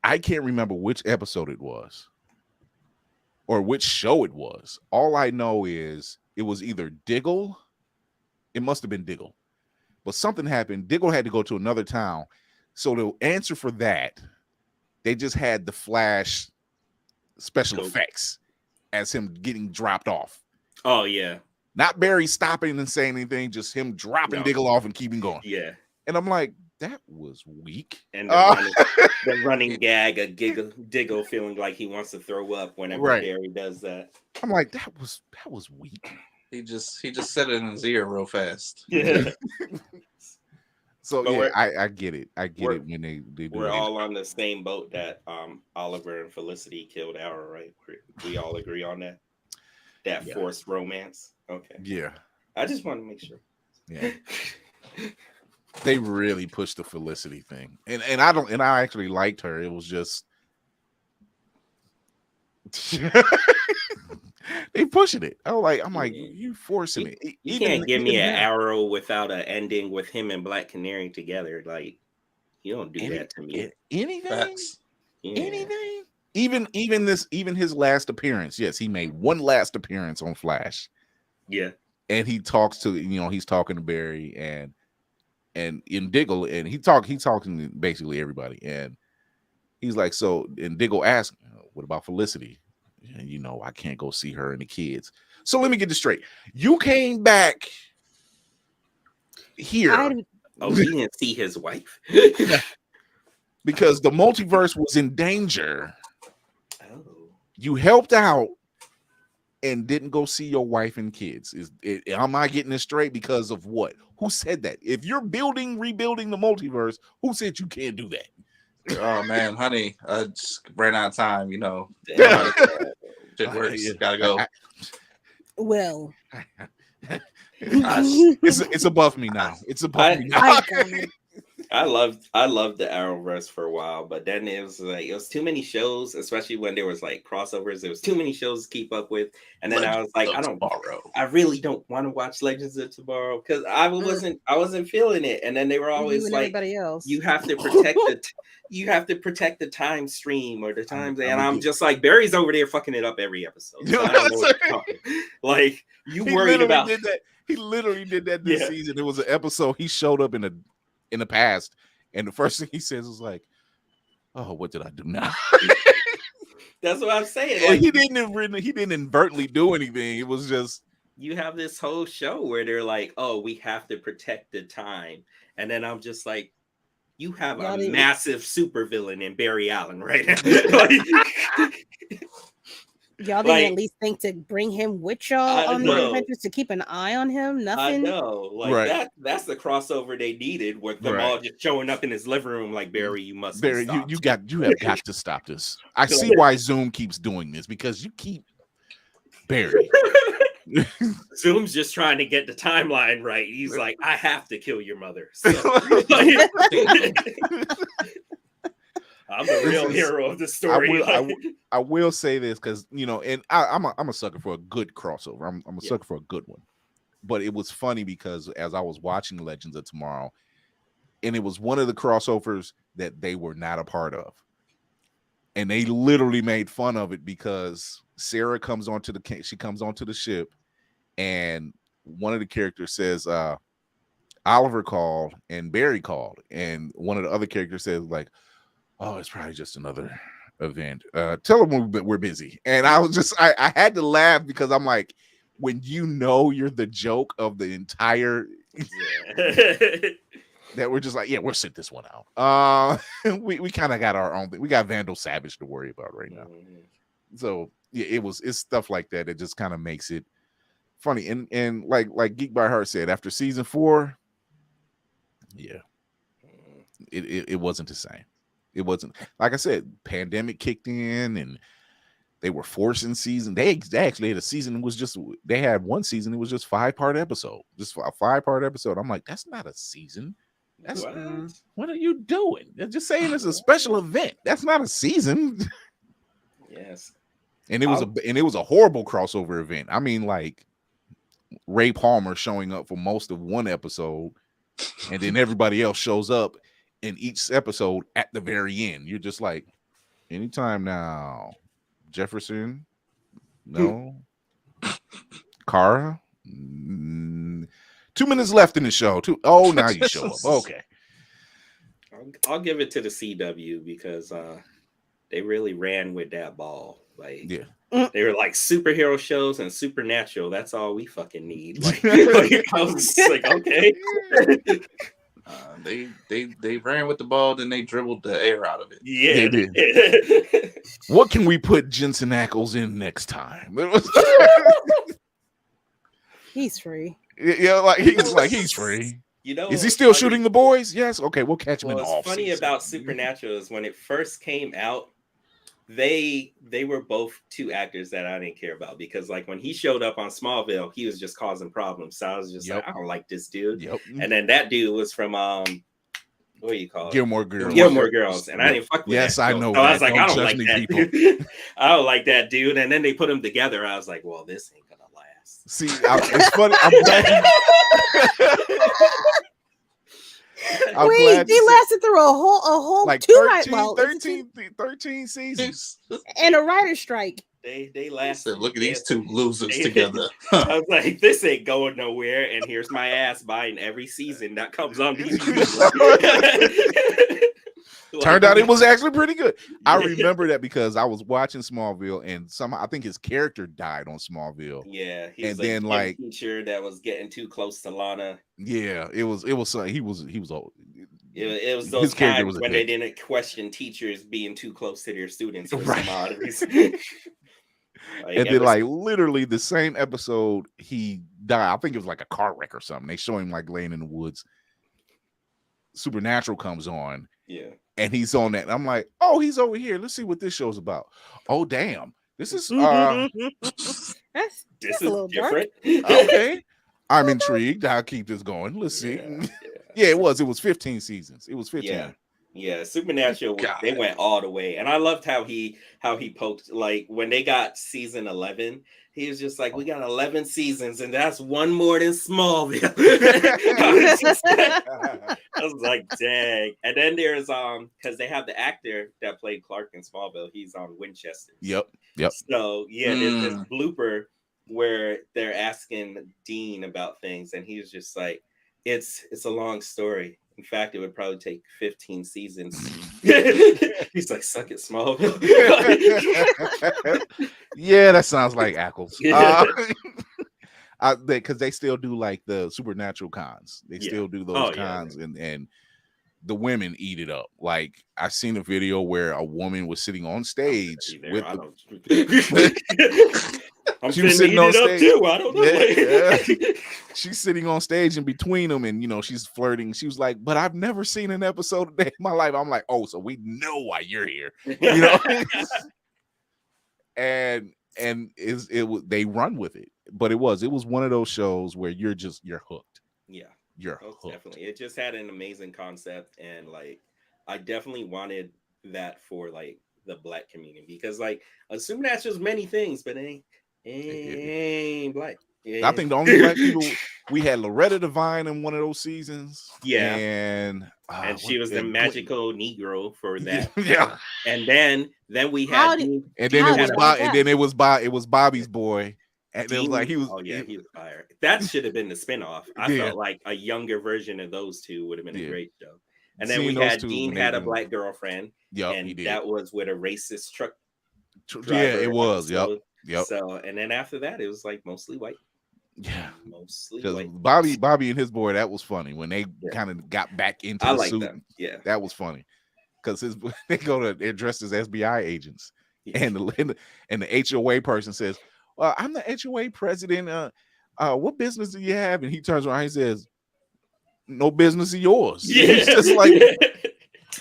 I can't remember which episode it was or which show it was. All I know is it was either Diggle. It must have been Diggle, but something happened. Diggle had to go to another town, so to answer for that, they just had the Flash special effects as him getting dropped off. Oh yeah, not Barry stopping and saying anything, just him dropping Diggle off and keeping going. Yeah, and I'm like, that was weak. And the running gag of Diggle feeling like he wants to throw up whenever Barry does that. I'm like, that was weak. He just said it in his ear real fast. Yeah. So yeah, I get it. I get it when they do. We're all on the same boat that Oliver and Felicity killed Arrow, right? We all agree on that. That forced romance. Okay. Yeah. I just want to make sure. Yeah. They really pushed the Felicity thing, and I actually liked her. It was just they pushing it. I'm like, you forcing it. You can't give me an Arrow without an ending with him and Black Canary together. Like, you don't do that to me. Anything. Even his last appearance. Yes, he made one last appearance on Flash. Yeah, and he talks to he's talking to Barry and in Diggle, and he's talking to basically everybody, and he's like, so, and Diggle asks, what about Felicity? And I can't go see her and the kids. So let me get this straight. You came back here. He didn't see his wife because the multiverse was in danger. You helped out and didn't go see your wife and kids. Am I getting this straight? Because of what? Who said that? If you're rebuilding the multiverse, who said you can't do that? Oh man, honey, I just ran out of time. Shit works. Gotta go. Well, it's above me now. It's above me now. I loved the Arrowverse for a while, but then it was too many shows, especially when there was like crossovers. There was too many shows to keep up with, and then I was like, I really don't want to watch Legends of Tomorrow because I wasn't feeling it. And then they were always like, everybody else, you have to protect the time stream or the times, and I'm just like, Barry's over there fucking it up every episode. So I don't know like you worried about that. He literally did that this season. There was an episode he showed up in the past, and the first thing he says is like, "Oh, what did I do now?" That's what I'm saying. Like, he didn't inadvertently do anything. It was just you have this whole show where they're like, "Oh, we have to protect the time," And then I'm just like, you have Y'all a didn't- massive supervillain in Barry Allen right now. Y'all didn't Like- at least think to bring him with y'all I on the know. adventures to keep an eye on him. I Nothing. know, like Right. that's the crossover they needed, with them Right. all just showing up in his living room like, Barry, you must Barry, be stopped. you have got to stop this. I see why Zoom keeps doing this, because you keep Barry. Zoom's just trying to get the timeline right. He's like, I have to kill your mother. So, I'm the real hero of the story. I will say this, because and I'm a sucker for a good crossover. I'm a sucker for a good one. But it was funny because as I was watching Legends of Tomorrow, and it was one of the crossovers that they were not a part of, and they literally made fun of it because Sarah comes onto the ship, and one of the characters says, Oliver called and Barry called, and one of the other characters says like, oh, it's probably just another event. Tell them we're busy. And I was just, I had to laugh because I'm like, when you're the joke of the entire, that we're just like, yeah, we'll sit this one out. We kind of got our own thing. We got Vandal Savage to worry about right now. So yeah, it's stuff like that that just kind of makes it funny. And like Geek by Heart said, after season 4, yeah, it wasn't the same. It wasn't, like I said, pandemic kicked in and they were forcing season. They actually had a season. It was just, they had one season. It was just 5-part episode, just a 5-part episode. I'm like, that's not a season. That's what are you doing? They're just saying it's a special event. That's not a season. Yes. And it was a horrible crossover event. I mean, like Ray Palmer showing up for most of one episode, and then everybody else shows up in each episode at the very end. You're just like, anytime now. Jefferson, no. Kara, 2 minutes left in the show. Oh, now you show up. Okay. I'll give it to the CW because they really ran with that ball. Like, yeah, they were like superhero shows and Supernatural. That's all we fucking need. Like I was just like, okay. They ran with the ball, then they dribbled the air out of it. Yeah, they did. What can we put Jensen Ackles in next time? He's free. Yeah, he's free. Is he still shooting the boys? Yes. Okay, we'll catch him in the off. What's funny about Supernatural is when it first came out, they were both two actors that I didn't care about, because like when he showed up on Smallville, he was just causing problems. So I was just like, I don't like this dude. Yep. And then that dude was from what do you call it? Gilmore Girls. Gilmore Girls. And I didn't fuck with that. Yes, I know. So I was like, I don't judge like me, that people. dude. I don't like that dude. And then they put them together. I was like, well, this ain't gonna last. See, it's funny. I'm glad. Wait, they lasted through a whole like 13 seasons and a writer's strike. They lasted. Look at these two losers together. I was like, this ain't going nowhere, and here's my ass buying every season that comes on these. Turned out it was actually pretty good. I remember that because I was watching Smallville, and somehow I think his character died on Smallville. Yeah, he and was then like teacher that was getting too close to Lana. Yeah, it was he was old. It was those times when they didn't question teachers being too close to their students for some odd reason. And then like literally the same episode he died. I think it was like a car wreck or something. They show him like laying in the woods. Supernatural comes on. Yeah. And he's on that. And I'm like, oh, he's over here. Let's see what this show's about. Oh, damn. This is that's a little different. Okay. I'm intrigued. I'll keep this going. Let's see. Yeah, it was 15 seasons. It was 15. Yeah, Supernatural, they went all the way. And I loved how he poked, like when they got season 11, he was just like, we got 11 seasons and that's one more than Smallville. I was like, dang. And then there's because they have the actor that played Clark in Smallville, he's on Winchester. Yep. So yeah, there's this blooper where they're asking Dean about things and he's just like, it's a long story. In fact, it would probably take 15 seasons. He's like, suck it, Smallville. Yeah, that sounds like Ackles. because they still do like the supernatural cons. They still do those cons, and the women eat it up. Like I seen a video where a woman was sitting on stage with she was sitting on stage too. I don't know. Yeah. She's sitting on stage in between them, and she's flirting. She was like, "But I've never seen an episode of Day of My Life." I'm like, "Oh, so we know why you're here," and they run with it. But it was one of those shows where you're hooked. Yeah. You're hooked. Definitely. It just had an amazing concept, and like I definitely wanted that for like the Black community, because like Supernatural's many things, but it ain't Black. I think the only Black people we had Loretta Devine in one of those seasons. Yeah, and she was the magical Negro for that. Yeah, and then we had it was Bobby's boy. And Dean, it was like he was fired. That should have been the spinoff. I felt like a younger version of those two would have been a great show. And then we had Dean had a Black girlfriend. Yeah, and that was with a racist truck driver. Yeah, it was. Yep. So, and then after that, it was like mostly white. Yeah, mostly white. Bobby and his boy, that was funny when they kind of got back into the suit. Them. Yeah, that was funny because they're dressed as SBI agents, and the HOA person says, "I'm the HOA president. What business do you have?" And he turns around, he says, "No business of yours." Yeah. He's just like,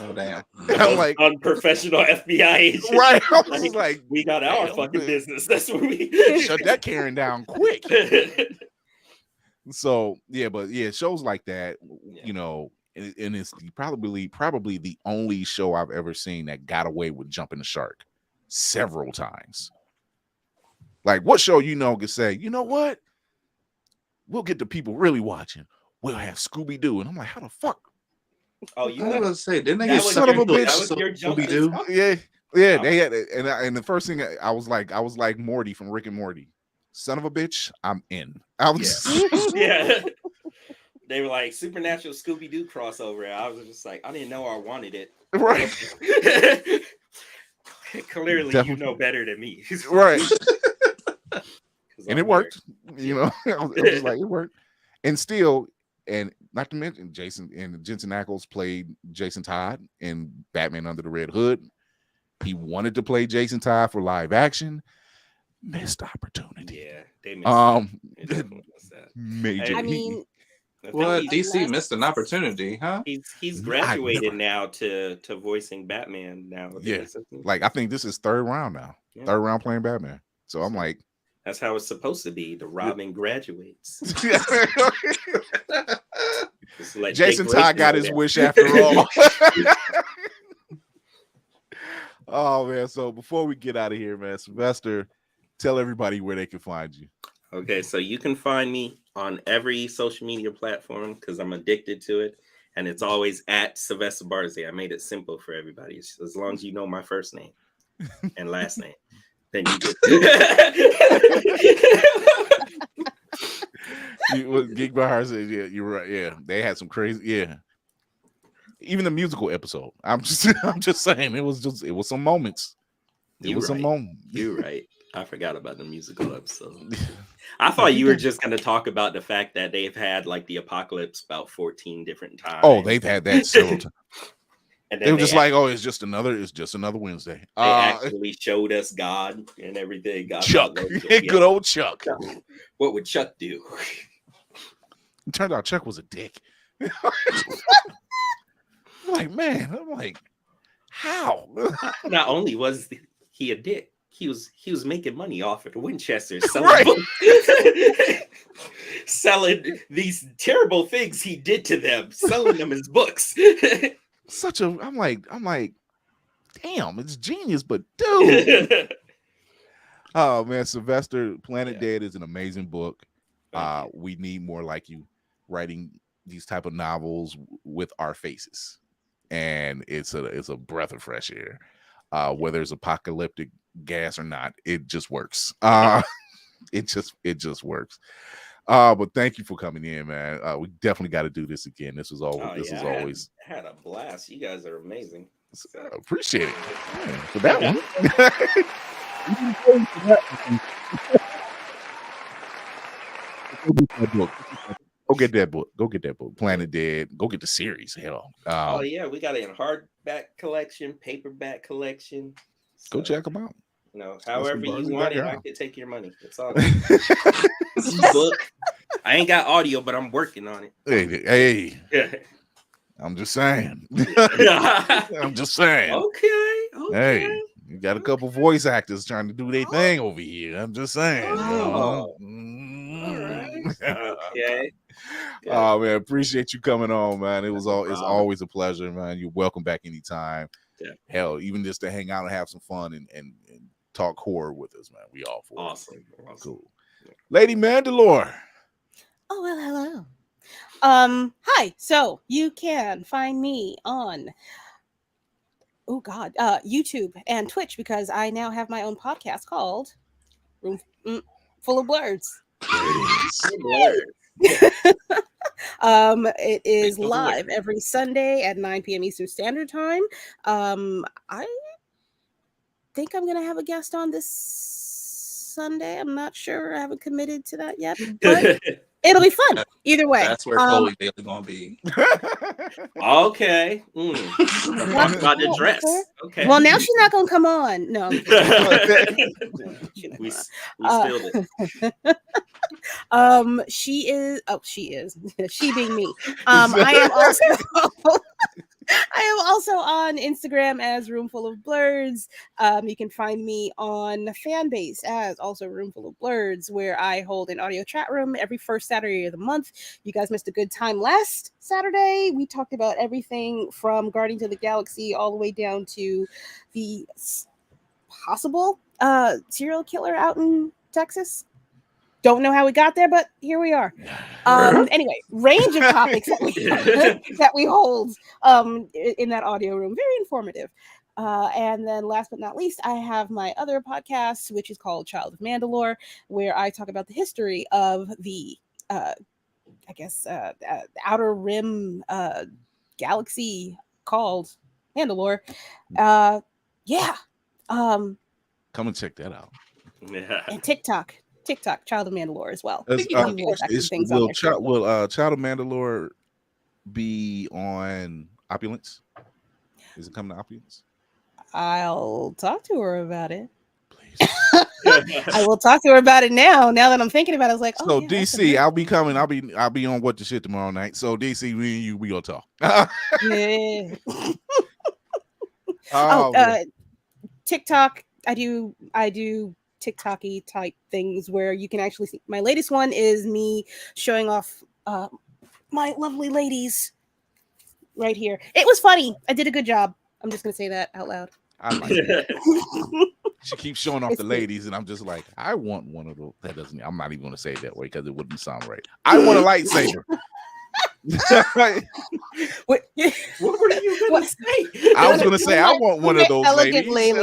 oh damn! I'm like unprofessional FBI agent, right? I was like, we got our fucking business. That's what we shut that Karen down quick. So shows like that, and it's probably the only show I've ever seen that got away with jumping the shark several times. Like, what show could say, you know what? We'll get the people really watching. We'll have Scooby Doo, and I'm like, how the fuck? Oh, you gotta say, didn't they get son of a bitch? That was your Scooby Doo. Yeah. They had, and the first thing I was like Morty from Rick and Morty. Son of a bitch, I'm in. I was yeah. They were like Supernatural Scooby Doo crossover. I was just like, I didn't know I wanted it. Right. Clearly, definitely. You know better than me. Right. And it worked. I was just like, it worked. And still, and not to mention Jensen Ackles played Jason Todd in Batman Under the Red Hood. He wanted to play Jason Todd for live action. Missed opportunity. Yeah, they missed major. I mean, well, DC missed an opportunity, huh? He's graduated now to voicing Batman now. Yeah, like I think this is third round now. Yeah. Third round playing Batman. So I'm like, that's how it's supposed to be. The Robin graduates. Jason Todd got his wish after all. Oh man! So before we get out of here, man, Sylvester, tell everybody where they can find you. Okay, so you can find me on every social media platform because I'm addicted to it, and it's always at Sylvester Barzey. I made it simple for everybody. It's, as long as you know my first name and last name, then you get. Geek Barzey, yeah, you're right. Yeah, they had some crazy. Yeah, even the musical episode. I'm just saying, it was some moments. Some moments. You're right. I forgot about the musical episode. I thought you were just going to talk about the fact that they've had like the apocalypse about 14 different times. Oh, they've had that several times. And they were just like, "Oh, it's just another Wednesday." They actually showed us God and everything. God Chuck, good old Chuck. What would Chuck do? It turned out Chuck was a dick. I'm like, how? Not only was he a dick, he was making money off of the Winchester, selling these terrible things he did to them, selling them as books. I'm like, damn, it's genius, but dude. Oh man, Sylvester, Planet Dead is an amazing book. We need more like you writing these type of novels with our faces, and it's a breath of fresh air. Whether it's apocalyptic gas or not, it just works. It just works. But thank you for coming in, man. We definitely got to do this again. This was always I had a blast. You guys are amazing. Appreciate it for that one. Go get that book. Go get that book. Planet Dead. Go get the series. Hell. Oh yeah, we got it in hardback collection, paperback collection. Go check them out. You know, however you want it, I could take your money. It's all good. Book. I ain't got audio, but I'm working on it. Hey. I'm just saying. I'm just saying. Okay. Hey, you got a couple voice actors trying to do their thing over here. I'm just saying. Oh. All right. Okay. Oh man, appreciate you coming on, man. It's always a pleasure, man. You're welcome back anytime. Yeah. Hell, even just to hang out and have some fun and talk horror with us, man. We all for awesome. Cool. Lady Mandalore. Oh well, hello. Hi. So you can find me on YouTube and Twitch because I now have my own podcast called Room Full of Blurs. It is live every Sunday at 9 p.m. Eastern Standard Time. I think I'm gonna have a guest on this Sunday. I'm not sure. I haven't committed to that yet, but it'll be fun either way. That's where Chloe Bailey gonna be. Okay. Talk about the dress. Okay. Well, now she's not gonna come on. No. we spilled it. She is. Oh, she is. She being me. I am also on Instagram as Roomful of Blurs. You can find me on Fanbase as also Roomful of Blurs, where I hold an audio chat room every first Saturday of the month. You guys missed a good time last Saturday. We talked about everything from Guardians of the Galaxy all the way down to the possible serial killer out in Texas. Don't know how we got there, but here we are. Anyway, range of topics that we hold in that audio room. Very informative. And then last but not least, I have my other podcast, which is called Child of Mandalore, where I talk about the history of the, Outer Rim galaxy called Mandalore. Come and check that out. Yeah. And TikTok, Child of Mandalore as well. Will Child of Mandalore be on Opulence? Is it coming to Opulence? I'll talk to her about it. Please. I will talk to her about it now. Now that I'm thinking about it, I was like, oh, so yeah, DC, I'll be coming. I'll be on What the Shit tomorrow night. So DC, me and you, we gonna talk. yeah. Oh, TikTok. I do TikTok-y type things where you can actually see. My latest one is me showing off my lovely ladies right here. It was funny. I did a good job. I'm just gonna say that out loud. I like it. She keeps showing off the ladies, and I'm just like, I want one of those. That doesn't. I'm not even gonna say it that way because it wouldn't sound right. I want a lightsaber. What were you gonna say? I was gonna say I want one of those elegant ladies.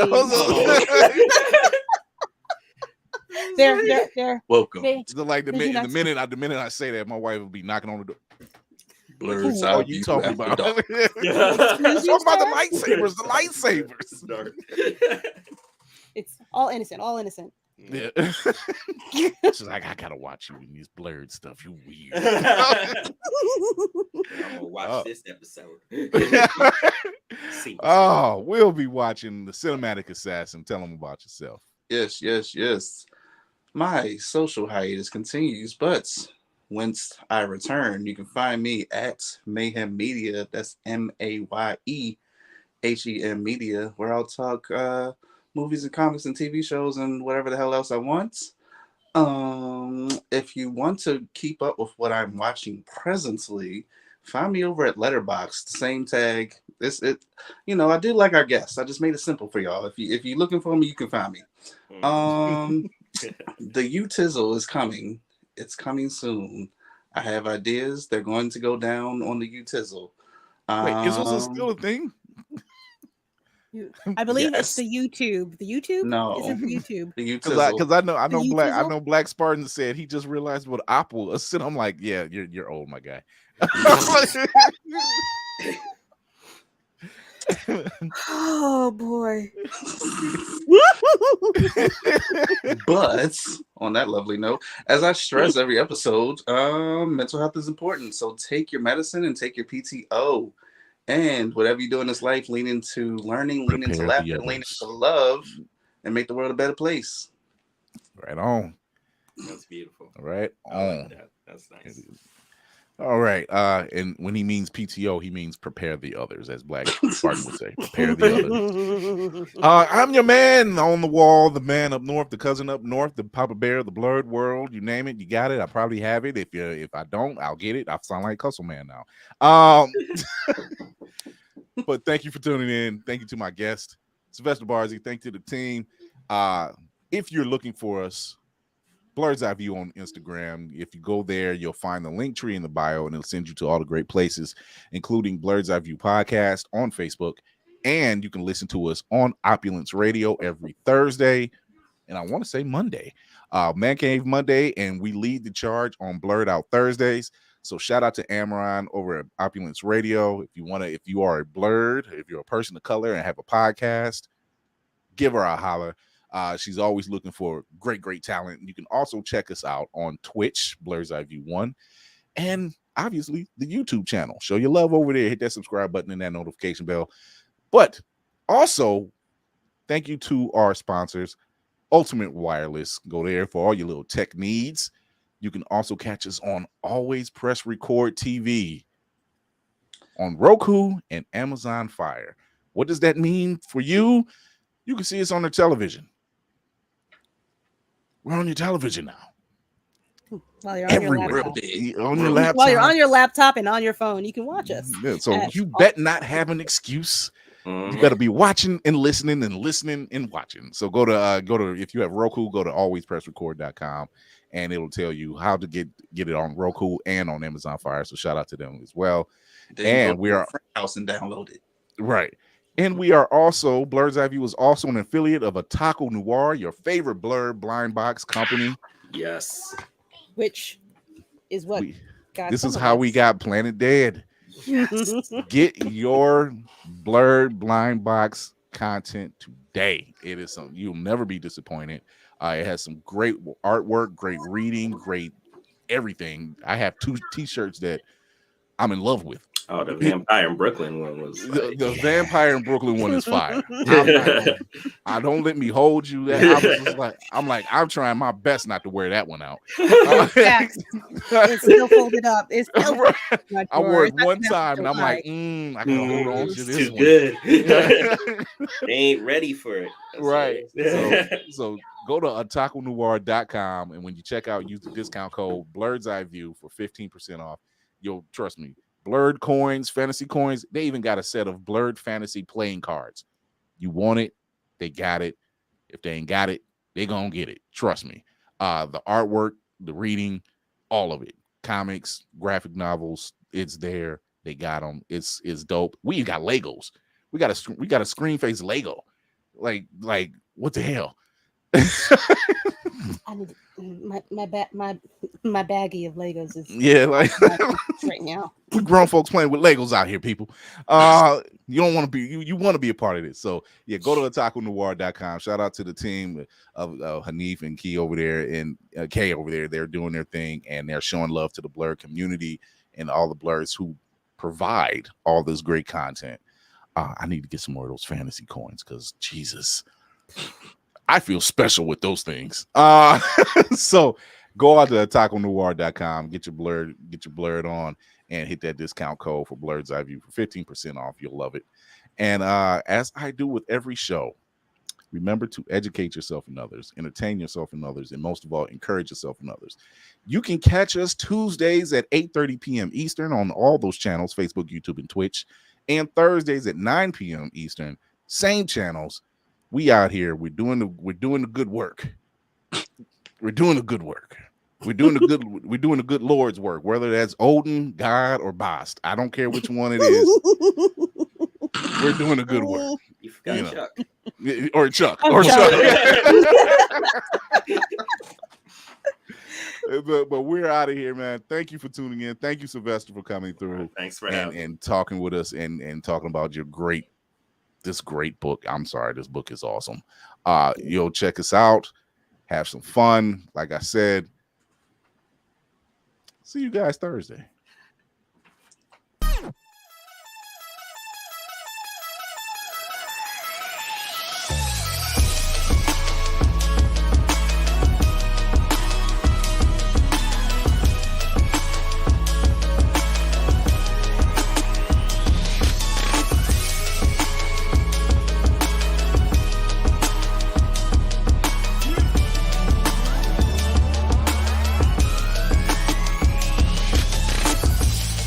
They're welcome. Like the minute I say that, my wife will be knocking on the door. Blurs What are out. you talking about? Yeah. Talking about the lightsabers. It's all innocent. Yeah. She's like, I gotta watch you in these blurred stuff. You weird. I'm gonna watch this episode. We'll be watching The Cinematic Assassin. Tell them about yourself. Yes. My social hiatus continues, but once I return, you can find me at Mayhem Media. That's MAYEHEM Media, where I'll talk movies and comics and TV shows and whatever the hell else I want. If you want to keep up with what I'm watching presently, find me over at Letterboxd. Same tag. I do like our guests. I just made it simple for y'all. If you're looking for me, you can find me. The U-Tizzle is coming. It's coming soon. I have ideas. They're going to go down on the U-Tizzle. Wait, is this still a thing? I believe it's the YouTube. The YouTube? No, is it the YouTube? The U-Tizzle. Because I know Black Spartan said he just realized what op was. And I'm like, yeah, you're old, my guy. Oh boy. But on that lovely note, as I stress every episode, mental health is important. So take your medicine and take your PTO. And whatever you do in this life, lean into learning, lean into Prepare the laughter, lean others. into love, and make the world a better place. Right on. That's beautiful. Right I on. like that. That's nice. All right. And when he means PTO, he means prepare the others, as Black Spartan would say. Prepare the others. I'm your man on the wall, the man up north, the cousin up north, the Papa Bear, the Blurred World. You name it, you got it. I probably have it. If I don't, I'll get it. I sound like Cussle Man now. But thank you for tuning in. Thank you to my guest, Sylvester Barzey. Thank you to the team. If you're looking for us, Blurred's Eye View on Instagram. If you go there, you'll find the link tree in the bio, and it'll send you to all the great places, including Blurred's Eye View podcast on Facebook. And you can listen to us on Opulence Radio every Thursday. And I want to say Monday. Man Cave Monday, and we lead the charge on Blurred Out Thursdays. So shout out to Amaron over at Opulence Radio. If you are a Blurred, if you're a person of color and have a podcast, give her a holler. She's always looking for great talent. You can also check us out on Twitch, Blurred's Eye View 1, and obviously the YouTube channel. Show your love over there. Hit that subscribe button and that notification bell. But also, thank you to our sponsors, Ultimate Wireless. Go there for all your little tech needs. You can also catch us on Always Press Record TV on Roku and Amazon Fire. What does that mean for you? You can see us on the television. We're on your television now. While you're on Everywhere. your laptop. On your laptop. While you're on your laptop and on your phone, you can watch us. Yeah, so you bet not have an excuse. You better be watching and listening and watching. So go to if you have Roku, go to alwayspressrecord.com and it'll tell you how to get it on Roku and on Amazon Fire. So shout out to them as well. And we are house and download it. Right. And we are also, Blurred's Eye View is also an affiliate of Otaku Noir, your favorite Blurred blind box company. Yes. Which is what this is how we got Planet Dead. Yes. Get your Blurred blind box content today. It is something you'll never be disappointed. It has some great artwork, great reading, great everything. I have 2 t-shirts that I'm in love with. Oh, the Vampire in Brooklyn one was the Vampire in Brooklyn one is fire. I don't let me hold you. I'm trying my best not to wear that one out. It's still folded up. It's still right. I wore it one time and I'm like, I can hold on to this too one. Good. They ain't ready for it. Right. So go to otakunoir.com and when you check out, use the discount code Blurred's Eye View for 15% off. You'll trust me. Blurred coins, fantasy coins. They even got a set of Blurred fantasy playing cards. You want it, they got it. If they ain't got it, they gonna get it. Trust me. The artwork, the reading, all of it. Comics, graphic novels, it's there. They got them. It's dope. We got Legos. We got a screen face Lego. Like what the hell? I need my baggie of Legos is right now. We grown folks playing with Legos out here, people. You don't want to be you want to be a part of this. So yeah, go to otakunoir.com. Shout out to the team of Hanif and Key over there and Kay over there. They're doing their thing and they're showing love to the Blurred community and all the Blurs who provide all this great content. I need to get some more of those fantasy coins because Jesus. I feel special with those things. So go out to otakunoir.com, get your blurred on, and hit that discount code for Blurred's Eye View for 15% off. You'll love it. And as I do with every show, remember to educate yourself and others, entertain yourself and others, and most of all, encourage yourself and others. You can catch us Tuesdays at 8:30 p.m. Eastern on all those channels, Facebook, YouTube, and Twitch, and Thursdays at 9 p.m. Eastern, same channels. We out here. We're doing the good work. We're doing the good work. We're doing the good Lord's work, whether that's Odin, God, or Bast. I don't care which one it is. We're doing the good work. You forgot Chuck. Or Chuck. But we're out of here, man. Thank you for tuning in. Thank you, Sylvester, for coming through. Thanks for having me. And talking with us and talking about this great book. I'm sorry, this book is awesome. You'll check us out. have some fun. Like I said, see you guys Thursday.